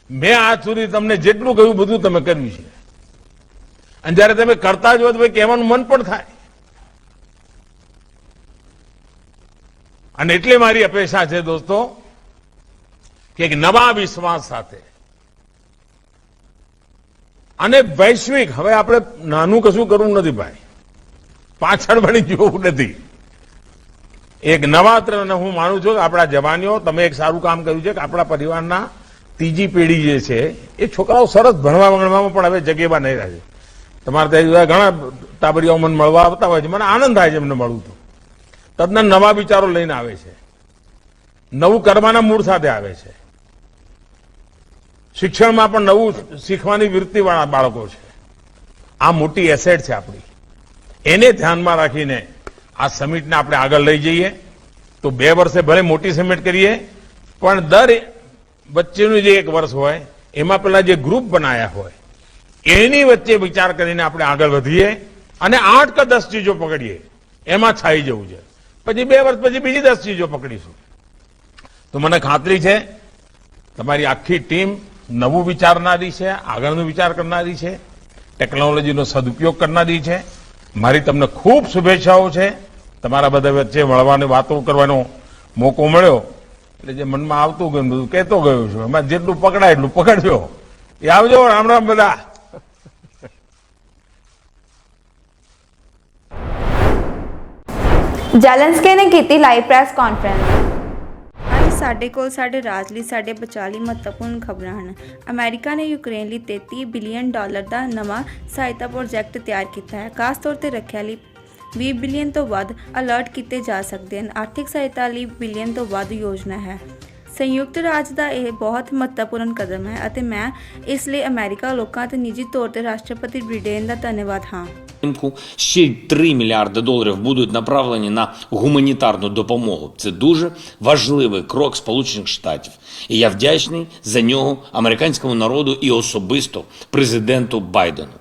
મેં આજ સુધી તમને જેટલું કહ્યું બધું તમે કર્યું છે અને જયારે તમે કરતા જ હો તો ભાઈ કહેવાનું મન પણ થાય. અને એટલે મારી અપેક્ષા છે દોસ્તો કે એક નવા વિશ્વાસ સાથે અને વૈશ્વિક, હવે આપણે નાનું કશું કરવું નથી ભાઈ, પાછળ વળી જોવું નથી. એક નવા હું માનું છું કે આપણા જવાનીઓ, તમે એક સારું કામ કર્યું છે કે આપણા પરિવારના ત્રીજી પેઢી જે છે એ છોકરાઓ સરસ ભણવા ભણવામાં પણ હવે જગ્યામાં નહીં રહે છે. તમારે ત્યાં ઘણા ટાબરિયાઓ મને મળવા આવતા હોય છે, મને આનંદ થાય છે એમને મળવું. તો તદ્દન નવા વિચારો લઈને આવે છે, નવું કરવાના મૂળ સાથે આવે છે. શિક્ષણમાં પણ નવું શીખવાની વૃત્તિવાળા બાળકો છે. આ મોટી એસેટ છે આપણી. એને ધ્યાનમાં રાખીને આ સમિટને આપણે આગળ લઈ જઈએ તો 2 વર્ષે ભલે મોટી સમિટ કરીએ, પણ દર વચ્ચેનું જે 1 વર્ષ હોય એમાં પેલા જે ગ્રુપ બનાયા હોય એની વચ્ચે વિચાર કરીને આપણે આગળ વધીએ અને 8 કે 10 ચીજો પકડીએ, એમાં છાઈ જવું છે. પછી 2 વર્ષ પછી બીજી 10 ચીજો પકડીશું. તો મને ખાતરી છે તમારી આખી ટીમ નવું વિચારનારી છે, આગળનો વિચાર કરનારી છે, ટેકનોલોજીનો સદુપયોગ કરનારી છે. મારી તમને ખૂબ શુભેચ્છાઓ છે. તમારા બધા વચ્ચે મળવાની વાતો કરવાનો મોકો મળ્યો એટલે જે મનમાં આવતું ગયું બધું કહેતો ગયો છું. એમાં જેટલું પકડાય એટલું પકડજો. એ આવજો. રામ રામ બધા. ਜ਼ੈਲੈਂਸਕੀ ਨੇ ਕੀਤੀ ਲਾਈਵ ਪ੍ਰੈਸ ਕਾਨਫਰੰਸ। ਅੱਜ ਸਾਡੇ ਕੋਲ ਸਾਡੇ ਰਾਜ ਲਈ ਸਾਡੇ ਬਚਾਅ ਲਈ ਮਹੱਤਵਪੂਰਨ ਖਬਰਾਂ ਹਨ। ਅਮਰੀਕਾ ਨੇ ਯੂਕਰੇਨ ਲਈ $33 ਬਿਲੀਅਨ ਦਾ ਨਵਾਂ ਸਹਾਇਤਾ ਪ੍ਰੋਜੈਕਟ ਤਿਆਰ ਕੀਤਾ ਹੈ। ਖਾਸ ਤੌਰ ਤੇ ਰੱਖਿਆ ਲਈ 20 ਬਿਲੀਅਨ ਤੋਂ ਵੱਧ ਅਲਰਟ ਕੀਤੇ ਜਾ ਸਕਦੇ ਹਨ। ਆਰਥਿਕ ਸਹਾਇਤਾ ਲਈ ਬਿਲੀਅਨ ਤੋਂ ਵੱਧ ਯੋਜਨਾ ਹੈ। ਸੰਯੁਕਤ ਰਾਜ ਦਾ ਇਹ ਬਹੁਤ ਮਹੱਤਵਪੂਰਨ ਕਦਮ ਹੈ ਅਤੇ ਮੈਂ ਇਸ ਲਈ ਅਮਰੀਕਾ ਲੋਕਾਂ ਤੇ ਨਿੱਜੀ ਤੌਰ ਤੇ ਰਾਸ਼ਟਰਪਤੀ ਬ੍ਰਿਟੇਨ ਦਾ ਧੰਨਵਾਦ ਹਾਂ। підтримку. Ще й 3 мільярди доларів будуть направлені на гуманітарну допомогу. Це дуже важливий крок Сполучених Штатів. І я вдячний за нього американському народу і особисто президенту Байдену.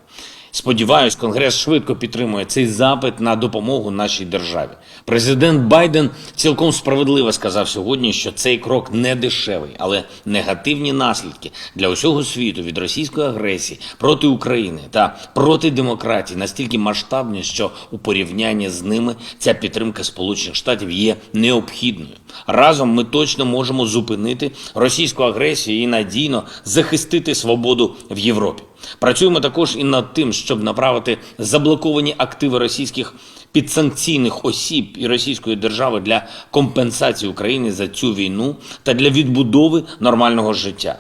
Сподіваюсь, Конгрес швидко підтримує цей запит на допомогу нашій державі. Президент Байден цілком справедливо сказав сьогодні, що цей крок не дешевий, але негативні наслідки для усього світу від російської агресії проти України та проти демократії настільки масштабні, що у порівнянні з ними ця підтримка Сполучених Штатів є необхідною. Разом ми точно можемо зупинити російську агресію і надійно захистити свободу в Європі. Працюємо також і над тим, щоб направити заблоковані активи російських підсанкційних осіб і російської держави для компенсації України за цю війну та для відбудови нормального життя.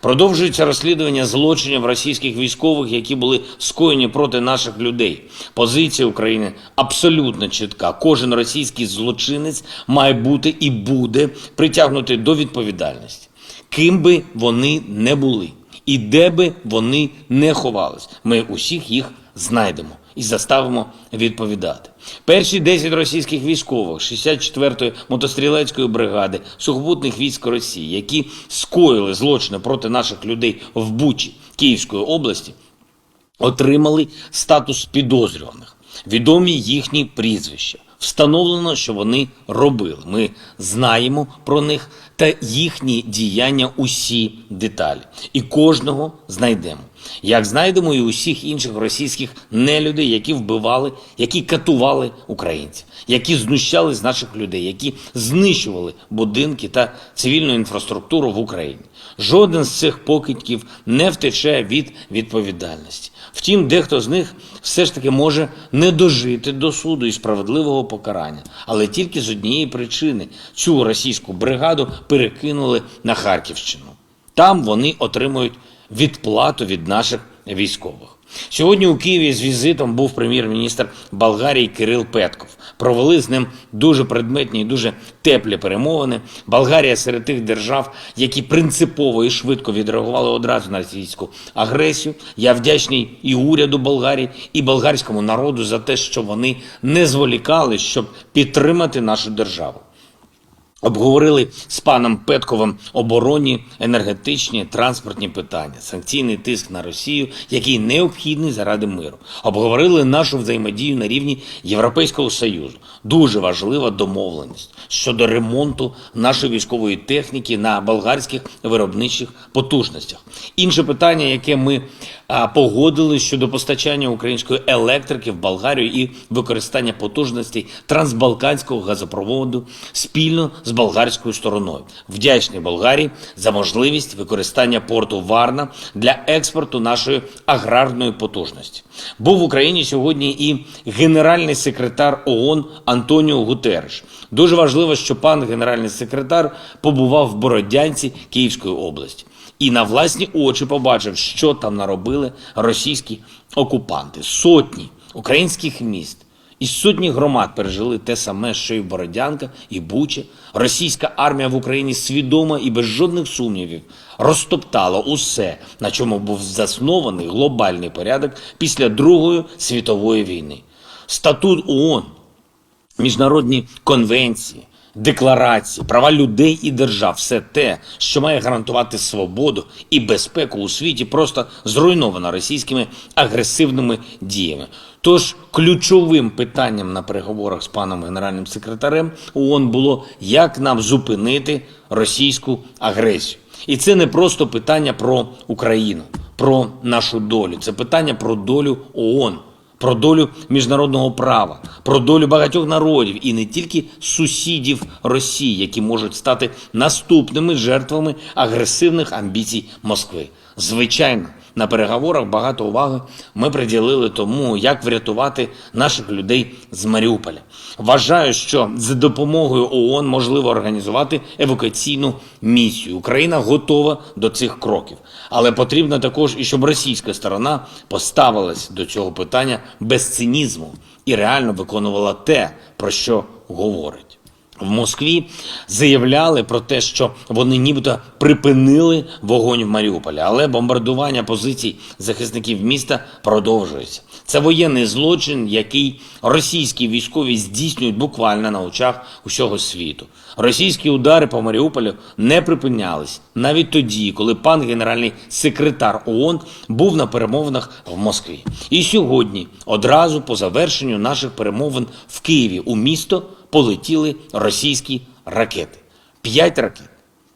Продовжується розслідування злочинів російських військових, які були скоєні проти наших людей. Позиція України абсолютно чітка. Кожен російський злочинець має бути і буде притягнутий до відповідальності. Ким би вони не були і де би вони не ховались, ми усіх їх знайдемо і заставимо відповідати. Перші 10 російських військових 64-ї мотострілецької бригади сухопутних військ Росії, які скоїли злочини проти наших людей в Бучі Київської області, отримали статус підозрюваних. Відомі їхні прізвища. Встановлено, що вони робили. Ми знаємо про них та їхні діяння, усі деталі. І кожного знайдемо. Як знайдемо і усіх інших російських нелюдей, які вбивали, які катували українців, які знущали з наших людей, які знищували будинки та цивільну інфраструктуру в Україні. Жоден з цих покидьків не втече від відповідальності. Втім, дехто з них все ж таки може не дожити до суду і справедливого покарання. Але тільки з однієї причини цю російську бригаду перекинули на Харківщину. Там вони отримують відплату від наших військових. Сьогодні у Києві з візитом був прем'єр-міністр Болгарії Кирил Петков. Провели з ним дуже предметні і дуже теплі перемовини. Болгарія серед тих держав, які принципово і швидко відреагували одразу на російську агресію. Я вдячний і уряду Болгарії, і болгарському народу за те, що вони не зволікали, щоб підтримати нашу державу. Обговорили з паном Петковим оборонні, енергетичні, транспортні питання, санкційний тиск на Росію, який необхідний заради миру. Обговорили нашу взаємодію на рівні Європейського Союзу. Дуже важлива домовленість щодо ремонту нашої військової техніки на болгарських виробничих потужностях. Інше питання, яке ми погодили щодо постачання української електрики в Болгарію і використання потужностей трансбалканського газопроводу спільно з болгарською стороною. Вдячний Болгарії за можливість використання порту Варна для експорту нашої аграрної потужності. Був в Україні сьогодні і генеральний секретар ООН Антоніо Гутерреш. Дуже важливо, що пан генеральний секретар побував в Бородянці Київської області. І на власні очі побачив, що там наробили російські окупанти. Сотні українських міст і сотні громад пережили те саме, що і Бородянка, і Буча. Російська армія в Україні свідомо і без жодних сумнівів розтоптала усе, на чому був заснований глобальний порядок після Другої світової війни. Статут ООН, міжнародні конвенції, декларації, права людей і держав – все те, що має гарантувати свободу і безпеку у світі, просто зруйновано російськими агресивними діями. Тож ключовим питанням на переговорах з паном генеральним секретарем ООН було, як нам зупинити російську агресію. І це не просто питання про Україну, про нашу долю. Це питання про долю ООН, про долю міжнародного права, про долю багатьох народів і не тільки сусідів Росії, які можуть стати наступними жертвами агресивних амбіцій Москви. Звичайно, на переговорах багато уваги ми приділили тому, як врятувати наших людей з Маріуполя. Вважаю, що за допомогою ООН можливо організувати евакуаційну місію. Україна готова до цих кроків. Але потрібно також і щоб російська сторона поставилась до цього питання без цинізму і реально виконувала те, про що говорить. в Москві заявляли про те, що вони нібито припинили вогонь в Маріуполі, але бомбардування позицій захисників міста продовжується. Це воєнний злочин, який російські військові здійснюють буквально на очах усього світу. Російські удари по Маріуполю не припинялись навіть тоді, коли пан генеральний секретар ООН був на перемовинах в Москві. І сьогодні, одразу по завершенню наших перемовин в Києві, у місто полетіли російські ракети. 5 ракет.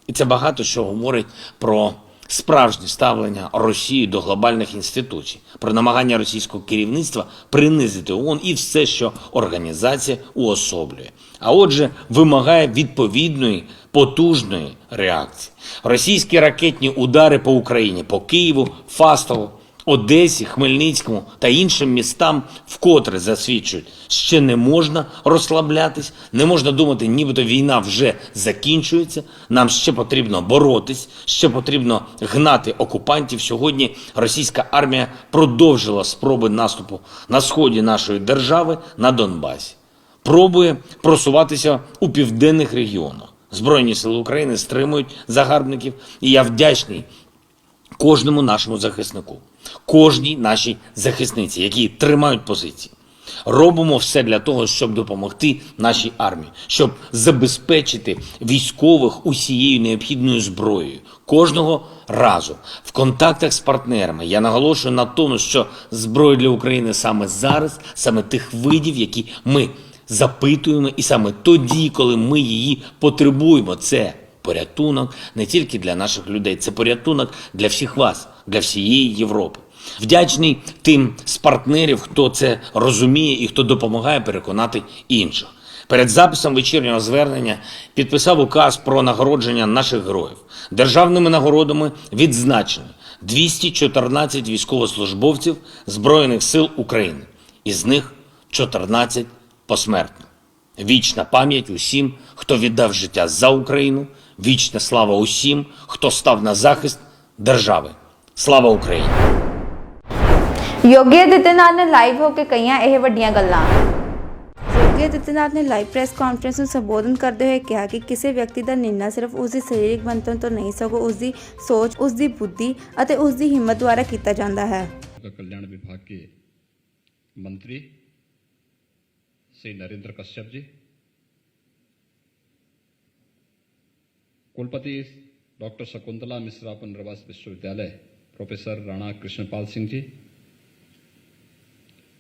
І це багато що говорить про справжнє ставлення Росії до глобальних інституцій, про намагання російського керівництва принизити ООН і все, що організація уособлює. А отже, вимагає відповідної, потужної реакції. Російські ракетні удари по Україні, по Києву, Фастову, Одесі, Хмельницькому та іншим містам вкотре засвідчують, ще не можна розслаблятись, не можна думати, нібито війна вже закінчується, нам ще потрібно боротись, ще потрібно гнати окупантів. Сьогодні російська армія продовжила спроби наступу на сході нашої держави, на Донбасі. Пробує просуватися у південних регіонах. Збройні сили України стримують загарбників, і я вдячний кожному нашому захиснику, кожній нашій захисниці, які тримають позиції. Робимо все для того, щоб допомогти нашій армії, щоб забезпечити військових усією необхідною зброєю. Кожного разу в контактах з партнерами я наголошую на тому, що зброя для України саме зараз, саме тих видів, які ми запитуємо, і саме тоді, коли ми її потребуємо. Це порятунок не тільки для наших людей, це порятунок для всіх вас, для всієї Європи. Вдячний тим з партнерів, хто це розуміє і хто допомагає переконати інших. Перед записом вечірнього звернення підписав указ про нагородження наших героїв. Державними нагородами відзначені 214 військовослужбовців Збройних сил України. Із них 14 посмертно. Вічна пам'ять усім, хто віддав життя за Україну. Вічна слава усім, хто став на захист держави. Слава Україні! ਯੋਗੀ ਆਦਿੱਤਿਆਨਾਥ ਨੇ ਲਾਈਵ ਹੋ ਕੇ ਕਹੀਆਂ ਇਹ ਵੱਡੀਆਂ ਗੱਲਾਂ। ਯੋਗੀ ਆਦਿੱਤਿਆਨਾਥ ਨੇ ਲਾਈਵ ਪ੍ਰੈਸ ਕਾਨਫਰੰਸ ਨੂੰ ਸੰਬੋਧਨ ਕਰਦੇ ਹੋਏ ਕਿਹਾ ਕਿ ਕਿਸੇ ਵਿਅਕਤੀ ਦਾ ਨਿਰਣਾ ਸਿਰਫ ਉਸ ਦੀ ਸਰੀਰਕ ਬਣਤਰ ਤੋਂ ਨਹੀਂ ਸਗੋਂ ਉਸ ਦੀ ਸੋਚ, ਉਸ ਦੀ ਬੁੱਧੀ ਅਤੇ ਉਸ ਦੀ ਹਿੰਮਤ ਦੁਆਰਾ ਕੀਤਾ ਜਾਂਦਾ ਹੈ। कल्याण विभाग के मंत्री श्री नरेंद्र कश्यप जी, कुलपति डॉक्टर शकुंतला मिश्रा पुनर्वास विश्वविद्यालय प्रोफेसर राणा कृष्णपाल सिंह जी,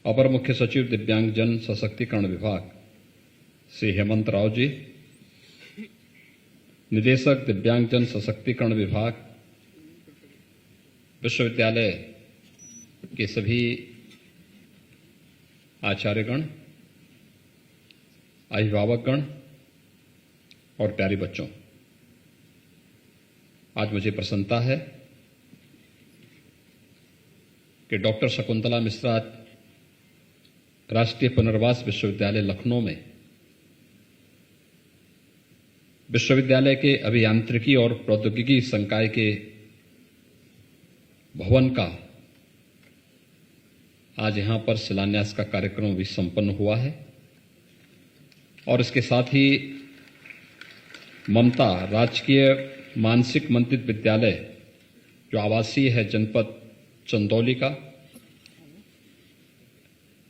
अपर मुख्य सचिव दिव्यांगजन सशक्तिकरण विभाग श्री हेमंत राव जी, निदेशक दिव्यांगजन सशक्तिकरण विभाग विश्वविद्यालय के सभी आचार्यगण, अभिभावकगण और प्यारे बच्चों, आज मुझे प्रसन्नता है कि डॉक्टर शकुंतला मिश्रा राष्ट्रीय पुनर्वास विश्वविद्यालय लखनऊ में विश्वविद्यालय के अभियांत्रिकी और प्रौद्योगिकी संकाय के भवन का आज यहां पर शिलान्यास का कार्यक्रम भी संपन्न हुआ है। और इसके साथ ही ममता राजकीय मानसिक मंत्रित विद्यालय जो आवासीय है जनपद चंदौली का,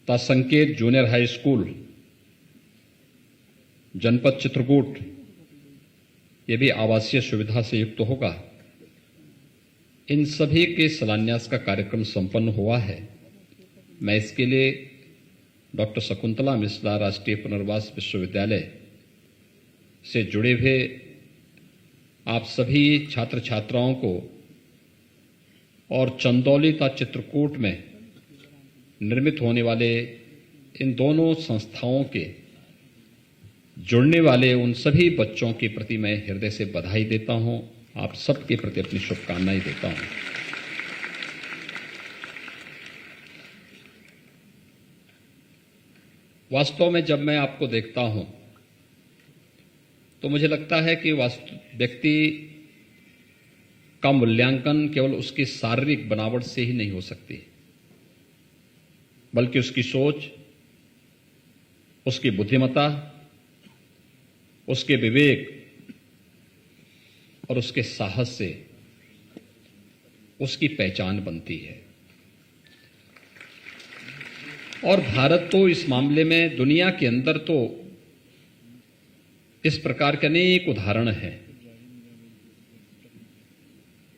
संकेत जूनियर हाई स्कूल जनपद चित्रकूट, ये भी आवासीय सुविधा से युक्त होगा। इन सभी के शिलान्यास का कार्यक्रम संपन्न हुआ है। मैं इसके लिए डॉक्टर शकुंतला मिश्रा राष्ट्रीय पुनर्वास विश्वविद्यालय से जुड़े हुए आप सभी छात्र छात्राओं को और चंदौली तथा चित्रकूट में निर्मित होने वाले इन दोनों संस्थाओं के जुड़ने वाले उन सभी बच्चों के प्रति मैं हृदय से बधाई देता हूं। आप सबके प्रति अपनी शुभकामनाएं देता हूं। वास्तव में जब मैं आपको देखता हूं तो मुझे लगता है कि व्यक्ति का मूल्यांकन केवल उसकी शारीरिक बनावट से ही नहीं हो सकती, बल्कि उसकी सोच, उसकी बुद्धिमत्ता, उसके विवेक और उसके साहस से उसकी पहचान बनती है। और भारत तो इस मामले में दुनिया के अंदर तो इस प्रकार के अनेक उदाहरण हैं।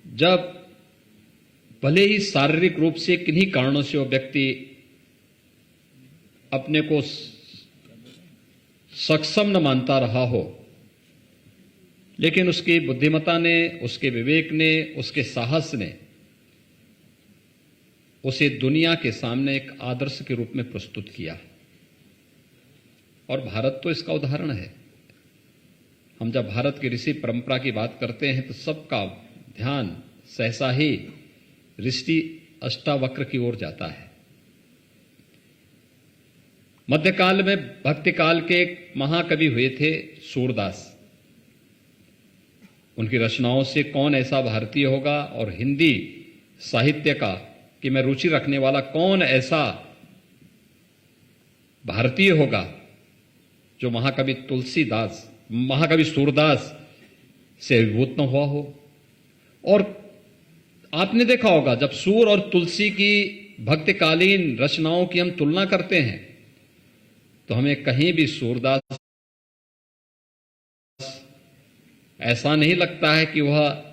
जब भले ही शारीरिक रूप से किन्हीं कारणों से वो व्यक्ति अपने को सक्षम न मानता रहा हो, लेकिन उसकी बुद्धिमत्ता ने, उसके विवेक ने, उसके साहस ने उसे दुनिया के सामने एक आदर्श के रूप में प्रस्तुत किया। और भारत तो इसका उदाहरण है। हम जब भारत की ऋषि परंपरा की बात करते हैं तो सबका ध्यान सहसा ही ऋषि अष्टावक्र की ओर जाता है। मध्यकाल में भक्ति काल के एक महाकवि हुए थे सूरदास। उनकी रचनाओं से कौन ऐसा भारतीय होगा, और हिंदी साहित्य का कि मैं रुचि रखने वाला कौन ऐसा भारतीय होगा जो महाकवि सूरदास से विभूत न हुआ हो। और आपने देखा होगा जब सूर और तुलसी की भक्तिकालीन रचनाओं की हम तुलना करते हैं तो हमें कहीं भी सूरदास ऐसा नहीं लगता है कि वह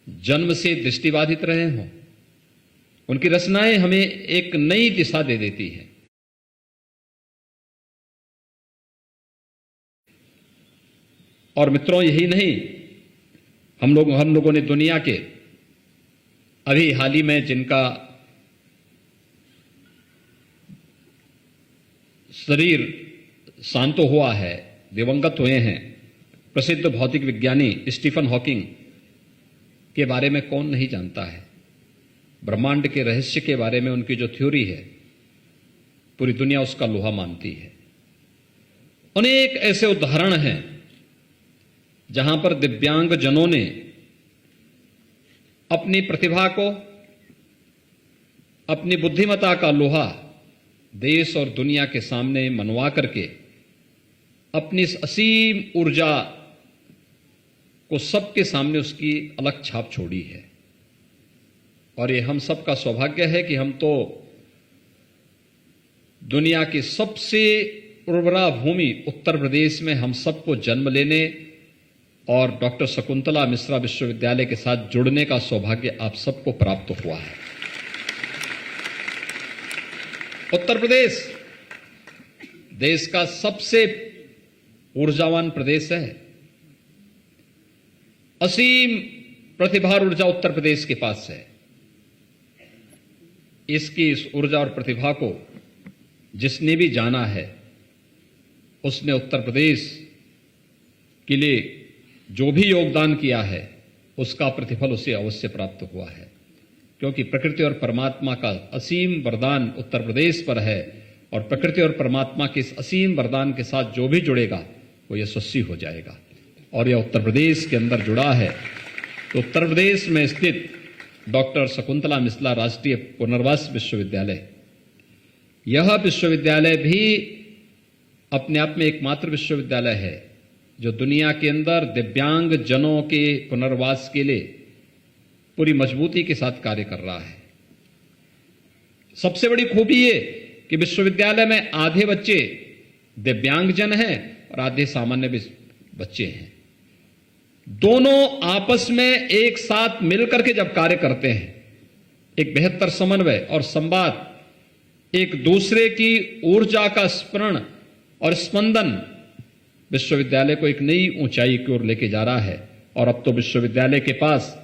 जन्म से दृष्टिबाधित रहे हों। उनकी रचनाएं हमें एक नई दिशा दे देती हैं। और मित्रों, यही नहीं, हम लोगों ने दुनिया के अभी हाल ही में जिनका शरीर शांत हुआ है, दिवंगत हुए हैं, प्रसिद्ध भौतिक विज्ञानी स्टीफन हॉकिंग के बारे में कौन नहीं जानता है। ब्रह्मांड के रहस्य के बारे में उनकी जो थ्योरी है, पूरी दुनिया उसका लोहा मानती है। अनेक ऐसे उदाहरण हैं जहां पर दिव्यांग जनों ने अपनी प्रतिभा को, अपनी बुद्धिमत्ता का लोहा देश और दुनिया के सामने मनवा करके अपनी इस असीम ऊर्जा को सबके सामने उसकी अलग छाप छोड़ी है। और ये हम सबका सौभाग्य है कि हम तो दुनिया की सबसे उर्वरा भूमि उत्तर प्रदेश में हम सबको जन्म लेने और डॉक्टर शकुंतला मिश्रा विश्वविद्यालय के साथ जुड़ने का सौभाग्य आप सबको प्राप्त हुआ है। उत्तर प्रदेश देश का सबसे ऊर्जावान प्रदेश है। असीम प्रतिभा और ऊर्जा उत्तर प्रदेश के पास है। इसकी इस ऊर्जा और प्रतिभा को जिसने भी जाना है, उसने उत्तर प्रदेश के लिए जो भी योगदान किया है उसका प्रतिफल उसे अवश्य प्राप्त हुआ है। क्योंकि प्रकृति और परमात्मा का असीम वरदान उत्तर प्रदेश पर है, और प्रकृति और परमात्मा के इस असीम वरदान के साथ जो भी जुड़ेगा वो यशस्वी हो जाएगा। और यह उत्तर प्रदेश के अंदर जुड़ा है। तो उत्तर प्रदेश में स्थित डॉक्टर शकुंतला मिश्रा राष्ट्रीय पुनर्वास विश्वविद्यालय, यह विश्वविद्यालय भी अपने आप में एकमात्र विश्वविद्यालय है जो दुनिया के अंदर दिव्यांग जनों के पुनर्वास के लिए पूरी मजबूती के साथ कार्य कर रहा है। सबसे बड़ी खूबी ये कि विश्वविद्यालय में आधे बच्चे दिव्यांगजन हैं और आधे सामान्य बच्चे हैं। दोनों आपस में एक साथ मिलकर के जब कार्य करते हैं, एक बेहतर समन्वय और संवाद, एक दूसरे की ऊर्जा का स्मरण और स्पंदन विश्वविद्यालय को एक नई ऊंचाई की ओर लेके जा रहा है। और अब तो विश्वविद्यालय के पास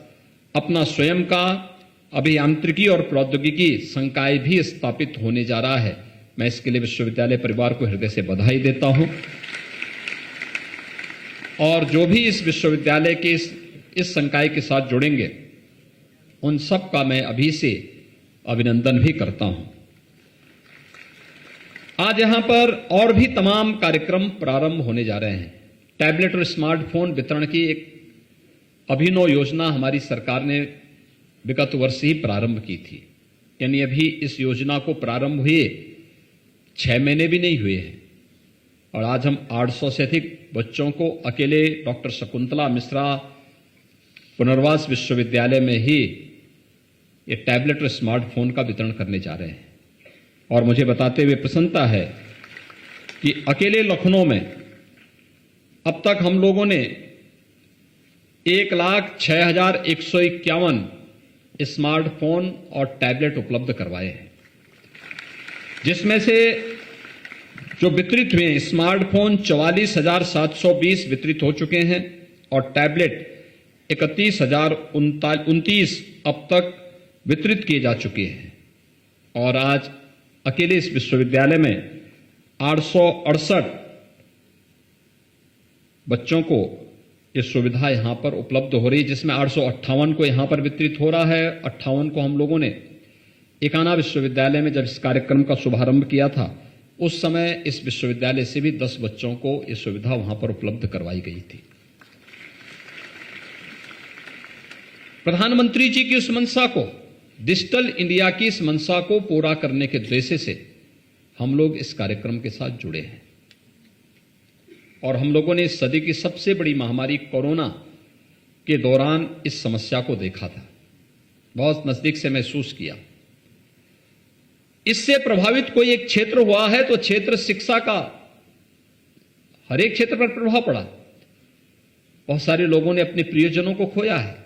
अपना स्वयं का अभियांत्रिकी और प्रौद्योगिकी संकाय भी स्थापित होने जा रहा है। मैं इसके लिए विश्वविद्यालय परिवार को हृदय से बधाई देता हूं। और जो भी इस विश्वविद्यालय के इस संकाय के साथ जुड़ेंगे, उन सब का मैं अभी से अभिनंदन भी करता हूं। आज यहां पर और भी तमाम कार्यक्रम प्रारंभ होने जा रहे हैं। टैबलेट और स्मार्टफोन वितरण की एक अभिनव योजना हमारी सरकार ने विगत वर्ष ही प्रारंभ की थी। यानी अभी इस योजना को प्रारंभ हुए 6 महीने भी नहीं हुए हैं, और आज हम 800 से अधिक बच्चों को अकेले डॉक्टर शकुंतला मिश्रा पुनर्वास विश्वविद्यालय में ही ये टैबलेट और स्मार्टफोन का वितरण करने जा रहे हैं। और मुझे बताते हुए प्रसन्नता है कि अकेले लखनऊ में अब तक हम लोगों ने 1,06,151 स्मार्टफोन और टैबलेट उपलब्ध करवाए हैं, जिसमें से जो वितरित हुए हैं स्मार्टफोन 44,720 वितरित हो चुके हैं और टैबलेट 31,029 अब तक वितरित किए जा चुके हैं। और आज अकेले इस विश्वविद्यालय में 868 बच्चों को ये सुविधा यहां पर उपलब्ध हो रही है, जिसमें 858 को यहां पर वितरित हो रहा है। 58 को हम लोगों ने एकाना विश्वविद्यालय में जब इस कार्यक्रम का शुभारंभ किया था उस समय इस विश्वविद्यालय से भी 10 बच्चों को ये सुविधा वहां पर उपलब्ध करवाई गई थी। प्रधानमंत्री जी की उस मंशा को, डिजिटल इंडिया की इस मंशा को पूरा करने के उद्देश्य से हम लोग इस कार्यक्रम के साथ जुड़े हैं। और हम लोगों ने इस सदी की सबसे बड़ी महामारी कोरोना के दौरान इस समस्या को देखा था, बहुत नजदीक से महसूस किया। इससे प्रभावित कोई एक क्षेत्र हुआ है तो क्षेत्र शिक्षा का, हर एक क्षेत्र पर प्रभाव पड़ा। बहुत सारे लोगों ने अपने प्रियजनों को खोया है,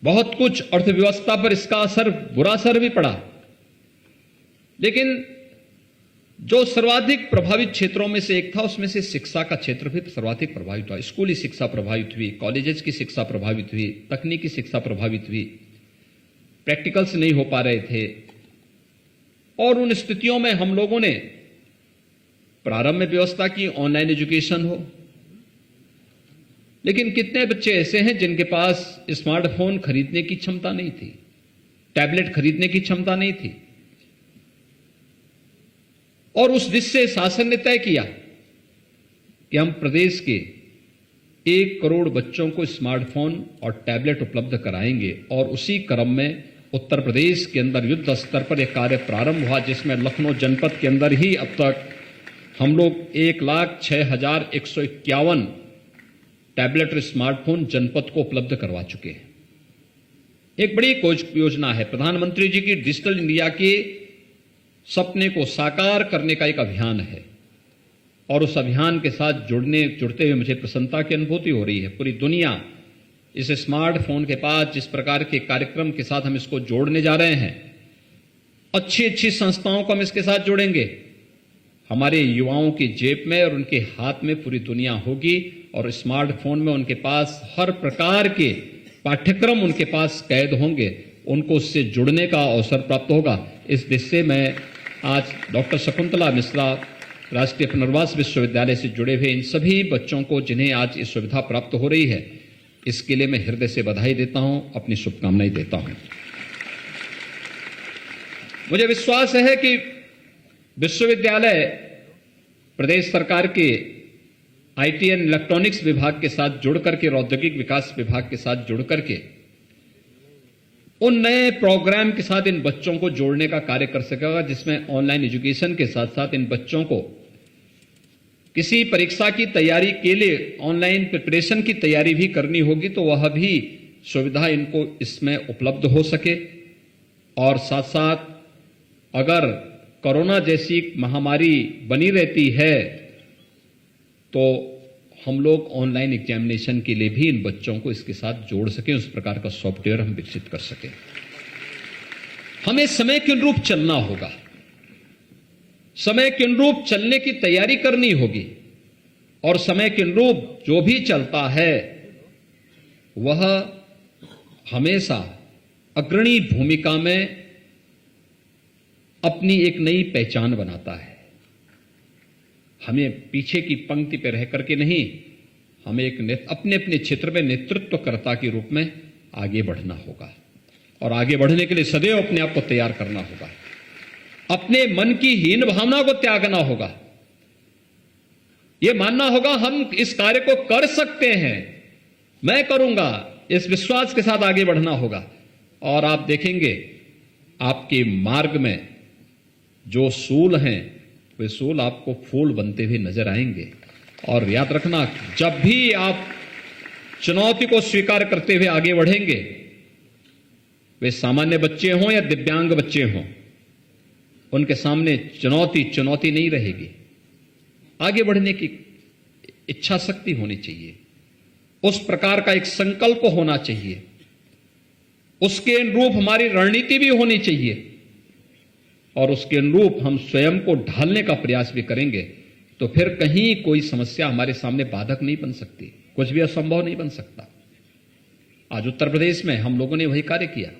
बहुत कुछ अर्थव्यवस्था पर इसका असर, बुरा असर भी पड़ा। लेकिन जो सर्वाधिक प्रभावित क्षेत्रों में से एक था उसमें से शिक्षा का क्षेत्र भी सर्वाधिक प्रभावित हुआ। स्कूली शिक्षा प्रभावित हुई, कॉलेजेस की शिक्षा प्रभावित हुई, तकनीकी शिक्षा प्रभावित हुई, प्रैक्टिकल्स नहीं हो पा रहे थे। और उन स्थितियों में हम लोगों ने प्रारंभ में व्यवस्था की ऑनलाइन एजुकेशन हो, लेकिन कितने बच्चे ऐसे हैं जिनके पास स्मार्टफोन खरीदने की क्षमता नहीं थी, टैबलेट खरीदने की क्षमता नहीं थी। और उस दिशा से शासन ने तय किया कि हम प्रदेश के 1 करोड़ बच्चों को स्मार्टफोन और टैबलेट उपलब्ध कराएंगे। और उसी क्रम में उत्तर प्रदेश के अंदर युद्ध स्तर पर यह कार्य प्रारंभ हुआ, जिसमें लखनऊ जनपद के अंदर ही अब तक हम लोग 1,06,151 टैबलेट और स्मार्टफोन जनपद को उपलब्ध करवा चुके हैं। एक बड़ी योजना है, प्रधानमंत्री जी की डिजिटल इंडिया के सपने को साकार करने का एक अभियान है। और उस अभियान के साथ जुड़ते हुए मुझे प्रसन्नता की अनुभूति हो रही है। पूरी दुनिया इस स्मार्टफोन के पास जिस प्रकार के कार्यक्रम के साथ हम इसको जोड़ने जा रहे हैं, अच्छी अच्छी संस्थाओं को हम इसके साथ जोड़ेंगे। हमारे युवाओं की जेब में और उनके हाथ में पूरी दुनिया होगी और स्मार्टफोन में उनके पास हर प्रकार के पाठ्यक्रम उनके पास कैद होंगे, उनको उससे जुड़ने का अवसर प्राप्त होगा। इस दिशा से मैं आज डॉक्टर शकुंतला मिश्रा राष्ट्रीय पुनर्वास विश्वविद्यालय से जुड़े हुए इन सभी बच्चों को जिन्हें आज ये सुविधा प्राप्त हो रही है, इसके लिए मैं हृदय से बधाई देता हूं, अपनी शुभकामनाएं देता हूं। मुझे विश्वास है कि विश्वविद्यालय प्रदेश सरकार के आईटी एंड इलेक्ट्रॉनिक्स विभाग के साथ जुड़कर के, औद्योगिक विकास विभाग के साथ जुड़कर के उन नए प्रोग्राम के साथ इन बच्चों को जोड़ने का कार्य कर सकेगा, जिसमें ऑनलाइन एजुकेशन के साथ साथ इन बच्चों को किसी परीक्षा की तैयारी के लिए ऑनलाइन प्रिपरेशन की तैयारी भी करनी होगी तो वह भी सुविधा इनको इसमें उपलब्ध हो सके। और साथ साथ अगर कोरोना जैसी महामारी बनी रहती है तो हम लोग ऑनलाइन एग्जामिनेशन के लिए भी इन बच्चों को इसके साथ जोड़ सकें, उस प्रकार का सॉफ्टवेयर हम विकसित कर सकें। हमें समय के अनुरूप चलना होगा, समय के अनुरूप चलने की तैयारी करनी होगी और समय के अनुरूप जो भी चलता है वह हमेशा अग्रणी भूमिका में अपनी एक नई पहचान बनाता है। हमें पीछे की पंक्ति पर रह करके नहीं, हमें एक अपने अपने क्षेत्र में नेतृत्वकर्ता के रूप में आगे बढ़ना होगा और आगे बढ़ने के लिए सदैव अपने आप को तैयार करना होगा। अपने मन की हीन भावना को त्यागना होगा, यह मानना होगा हम इस कार्य को कर सकते हैं, मैं करूंगा, इस विश्वास के साथ आगे बढ़ना होगा। और आप देखेंगे आपके मार्ग में जो सूल हैं वे सोल आपको फूल बनते हुए नजर आएंगे। और याद रखना, जब भी आप चुनौती को स्वीकार करते हुए आगे बढ़ेंगे, वे सामान्य बच्चे हों या दिव्यांग बच्चे हों, उनके सामने चुनौती नहीं रहेगी। आगे बढ़ने की इच्छा शक्ति होनी चाहिए, उस प्रकार का एक संकल्प होना चाहिए, उसके अनुरूप हमारी रणनीति भी होनी चाहिए, और उसके अनुरूप हम स्वयं को ढालने का प्रयास भी करेंगे, तो फिर कहीं कोई समस्या हमारे सामने बाधक नहीं बन सकती, कुछ भी असंभव नहीं बन सकता। आज उत्तर प्रदेश में हम लोगों ने वही कार्य किया।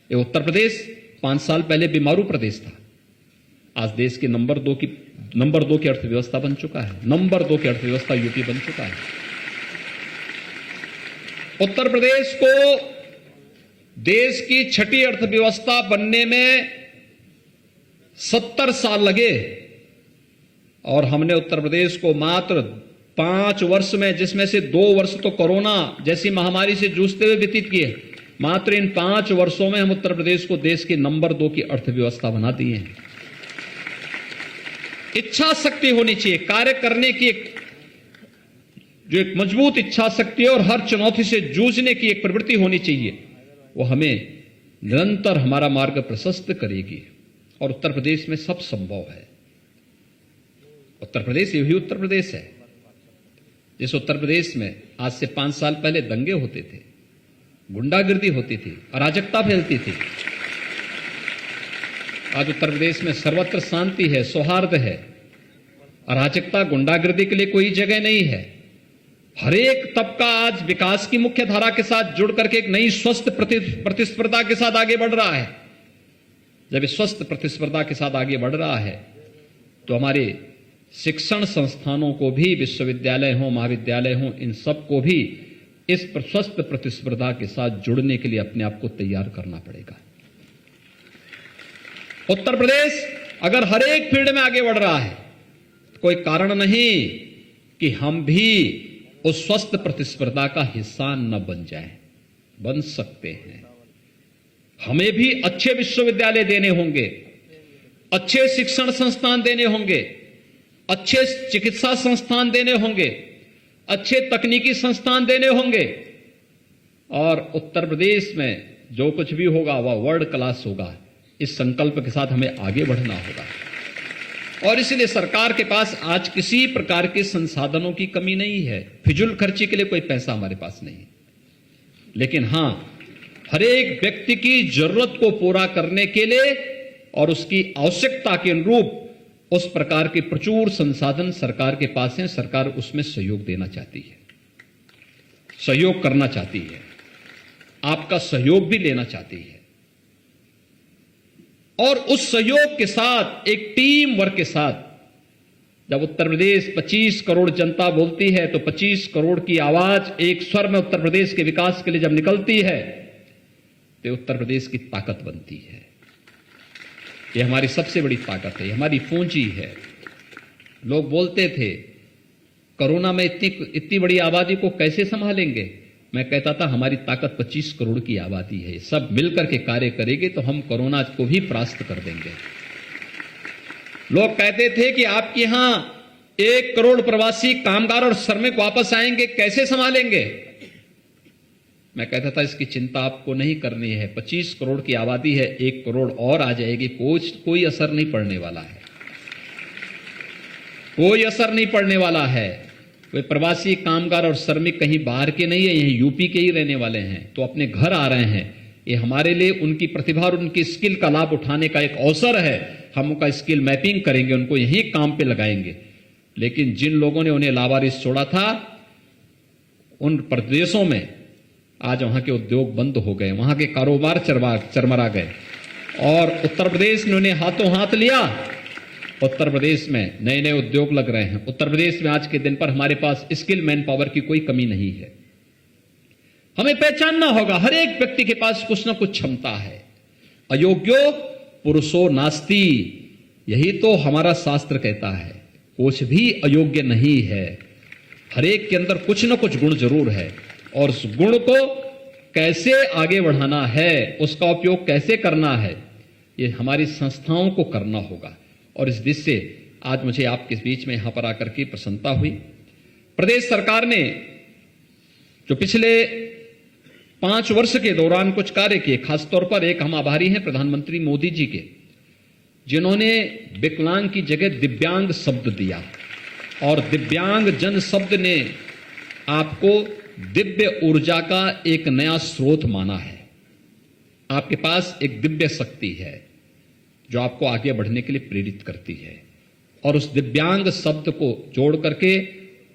ये उत्तर प्रदेश 5 साल पहले बीमारू प्रदेश था, आज देश के नंबर 2 की अर्थव्यवस्था बन चुका है। नंबर 2 की अर्थव्यवस्था यूपी बन चुका है। उत्तर प्रदेश को देश की 6ठी अर्थव्यवस्था बनने में 70 साल लगे, और हमने उत्तर प्रदेश को मात्र 5 वर्ष में, जिसमें से 2 वर्ष तो कोरोना जैसी महामारी से जूझते हुए व्यतीत किए, मात्र इन 5 वर्षों में हम उत्तर प्रदेश को देश के नंबर 2 की अर्थव्यवस्था बना दिए हैं। इच्छा शक्ति होनी चाहिए, कार्य करने की जो एक मजबूत इच्छा शक्ति है और हर चुनौती से जूझने की एक प्रवृत्ति होनी चाहिए, वो हमें निरंतर हमारा मार्ग प्रशस्त करेगी। और उत्तर प्रदेश में सब संभव है। उत्तर प्रदेश यही उत्तर प्रदेश है जिस उत्तर प्रदेश में आज से 5 साल पहले दंगे होते थे, गुंडागिर्दी होती थी, अराजकता फैलती थी। आज उत्तर प्रदेश में सर्वत्र शांति है, सौहार्द है, अराजकता गुंडागिर्दी के लिए कोई जगह नहीं है। हर एक तबका आज विकास की मुख्य धारा के साथ जुड़ करके एक नई स्वस्थ प्रतिस्पर्धा के साथ आगे बढ़ रहा है। जब इस स्वस्थ प्रतिस्पर्धा के साथ आगे बढ़ रहा है, तो हमारे शिक्षण संस्थानों को भी, विश्वविद्यालय हो, महाविद्यालय हो, इन सबको भी इस स्वस्थ प्रतिस्पर्धा के साथ जुड़ने के लिए अपने आप को तैयार करना पड़ेगा। उत्तर प्रदेश अगर हर एक फील्ड में आगे बढ़ रहा है, तो कोई कारण नहीं कि हम भी उस स्वस्थ प्रतिस्पर्धा का हिस्सा न बन जाएं। बन सकते हैं। हमें भी अच्छे विश्वविद्यालय देने होंगे, अच्छे शिक्षण संस्थान देने होंगे, अच्छे चिकित्सा संस्थान देने होंगे, अच्छे तकनीकी संस्थान देने होंगे, और उत्तर प्रदेश में जो कुछ भी होगा वह वर्ल्ड क्लास होगा। इस संकल्प के साथ हमें आगे बढ़ना होगा। और इसलिए सरकार के पास आज किसी प्रकार के संसाधनों की कमी नहीं है। फिजूल खर्ची के लिए कोई पैसा हमारे पास नहीं, लेकिन हां, हर एक व्यक्ति की जरूरत को पूरा करने के लिए और उसकी आवश्यकता के अनुरूप उस प्रकार के प्रचुर संसाधन सरकार के पास हैं। सरकार उसमें सहयोग देना चाहती है, सहयोग करना चाहती है, आपका सहयोग भी लेना चाहती है। और उस सहयोग के साथ, एक टीम वर्क के साथ, जब उत्तर प्रदेश 25 करोड़ जनता बोलती है, तो 25 करोड़ की आवाज एक स्वर में उत्तर प्रदेश के विकास के लिए जब निकलती है, तो उत्तर प्रदेश की ताकत बनती है। ये हमारी सबसे बड़ी ताकत है, हमारी पूंजी है। लोग बोलते थे कोरोना में इतनी बड़ी आबादी को कैसे संभालेंगे। मैं कहता था हमारी ताकत 25 करोड़ की आबादी है, सब मिलकर के कार्य करेंगे तो हम कोरोना को भी परास्त कर देंगे। लोग कहते थे कि आपके यहां 1 करोड़ प्रवासी कामगार और श्रमिक वापस आएंगे, कैसे संभालेंगे। मैं कहता था इसकी चिंता आपको नहीं करनी है, 25 करोड़ की आबादी है, 1 करोड़ और आ जाएगी, कोई असर नहीं पड़ने वाला है, कोई असर नहीं पड़ने वाला है। वे प्रवासी कामगार और श्रमिक कहीं बाहर के नहीं है, यहीं यूपी के ही रहने वाले हैं, तो अपने घर आ रहे हैं। ये हमारे लिए उनकी प्रतिभा और उनकी स्किल का लाभ उठाने का एक अवसर है। हम उनका स्किल मैपिंग करेंगे, उनको यहीं काम पे लगाएंगे। लेकिन जिन लोगों ने उन्हें लावारिस छोड़ा था, उन प्रदेशों में आज वहां के उद्योग बंद हो गए, वहां के कारोबार चरमरा गए, और उत्तर प्रदेश ने उन्हें हाथों हाथ लिया। उत्तर प्रदेश में नए नए उद्योग लग रहे हैं। उत्तर प्रदेश में आज के दिन पर हमारे पास स्किल मैन पावर की कोई कमी नहीं है। हमें पहचानना होगा, हर एक व्यक्ति के पास कुछ ना कुछ क्षमता है। अयोग्यो पुरुषो नास्ति, यही तो हमारा शास्त्र कहता है। कुछ भी अयोग्य नहीं है, हर एक के अंदर कुछ ना कुछ गुण जरूर है, और उस गुण को कैसे आगे बढ़ाना है, उसका उपयोग कैसे करना है, ये हमारी संस्थाओं को करना होगा। और इस दृष्टि से आज मुझे आपके बीच में यहां पर आकर के प्रसन्नता हुई। प्रदेश सरकार ने जो पिछले 5 वर्ष के दौरान कुछ कार्य किए, खासतौर पर एक हम आभारी हैं प्रधानमंत्री मोदी जी के, जिन्होंने विकलांग की जगह दिव्यांग शब्द दिया और दिव्यांग जन शब्द ने आपको दिव्य ऊर्जा का एक नया स्रोत माना है। आपके पास एक दिव्य शक्ति है जो आपको आगे बढ़ने के लिए प्रेरित करती है और उस दिव्यांग शब्द को जोड़ करके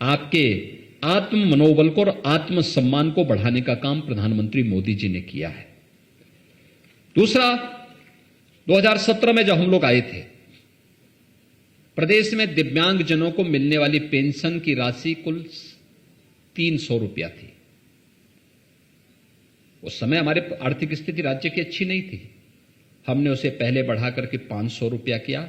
आपके आत्म मनोबल को और आत्म सम्मान को बढ़ाने का काम प्रधानमंत्री मोदी जी ने किया है। दूसरा, 2017 में जब हम लोग आए थे, प्रदेश में दिव्यांग जनों को मिलने वाली पेंशन की राशि कुल 300 रुपया थी। उस समय हमारे आर्थिक स्थिति राज्य की अच्छी नहीं थी। हमने उसे पहले बढ़ा करके 500 रुपया किया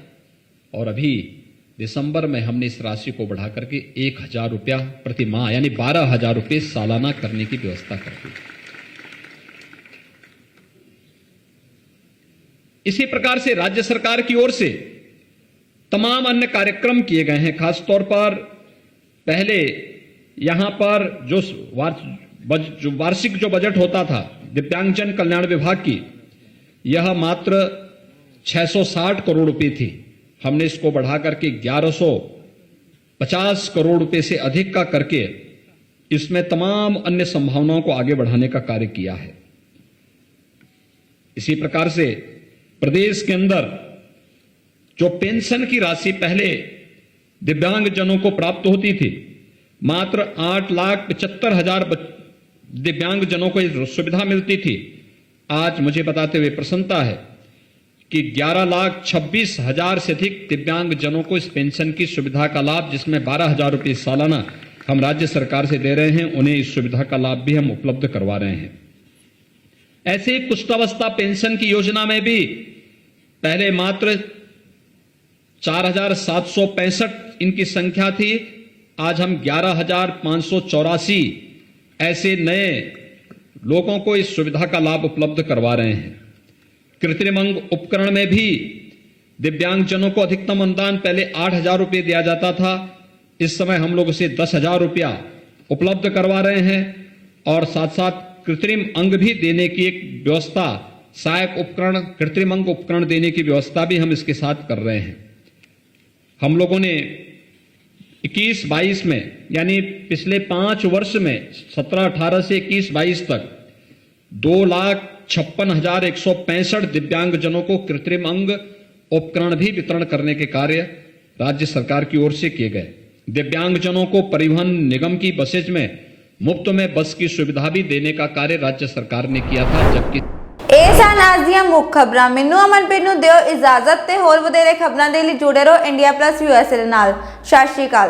और अभी दिसंबर में हमने इस राशि को बढ़ा करके 1000 रुपया प्रति माह यानी 12,000 रुपये सालाना करने की व्यवस्था कर दी। इसी प्रकार से राज्य सरकार की ओर से तमाम अन्य कार्यक्रम किए गए हैं। खासतौर पर पहले यहां पर जो वार्षिक जो बजट होता था दिव्यांगजन कल्याण विभाग की, यह मात्र 660 करोड़ रुपए थी। हमने इसको बढ़ा करके 1150 करोड़ रुपए से अधिक का करके इसमें तमाम अन्य संभावनाओं को आगे बढ़ाने का कार्य किया है। इसी प्रकार से प्रदेश के अंदर जो पेंशन की राशि पहले दिव्यांग जनों को प्राप्त होती थी, मात्र 8,75,000 दिव्यांग जनों को ये सुविधा मिलती थी। आज मुझे बताते हुए प्रसन्नता है कि 11,26,000 से अधिक दिव्यांग जनों को इस पेंशन की सुविधा का लाभ, जिसमें 12,000 रुपये सालाना हम राज्य सरकार से दे रहे हैं, उन्हें इस सुविधा का लाभ भी हम उपलब्ध करवा रहे हैं। ऐसे ही कुष्ठावस्था पेंशन की योजना में भी पहले मात्र 4,765 इनकी संख्या थी, आज हम 11,584 ऐसे नए लोगों को इस सुविधा का लाभ उपलब्ध करवा रहे हैं। कृत्रिम अंग उपकरण में भी दिव्यांगजनों को अधिकतम अनुदान पहले 8,000 रुपये दिया जाता था, इस समय हम लोग उसे 10,000 रुपया उपलब्ध करवा रहे हैं और साथ साथ कृत्रिम अंग भी देने की एक व्यवस्था, सहायक उपकरण, कृत्रिम अंग उपकरण देने की व्यवस्था भी हम इसके साथ कर रहे हैं। हम लोगों ने 21-22 में यानी पिछले 5 वर्ष में 17-18 से 21-22 तक 2,56,165 दिव्यांगजनों को कृत्रिम अंग उपकरण भी वितरण करने के कार्य राज्य सरकार की ओर से किए गए। दिव्यांगजनों को परिवहन निगम की बसेज में मुफ्त में बस की सुविधा भी देने का कार्य राज्य सरकार ने किया था। जबकि ਇਹ ਸਨ ਅੱਜ ਦੀਆਂ ਮੁੱਖ ਖਬਰਾਂ। ਮੈਨੂੰ ਅਮਨਪ੍ਰੀਤ ਨੂੰ ਦਿਓ ਇਜਾਜ਼ਤ ਤੇ ਹੋਰ ਵਧੇਰੇ ਖਬਰਾਂ ਦੇ ਲਈ ਜੁੜੇ ਰਹੋ ਇੰਡੀਆ ਪਲੱਸ USA ਦੇ ਨਾਲ। ਸਤਿ ਸ਼੍ਰੀ ਅਕਾਲ।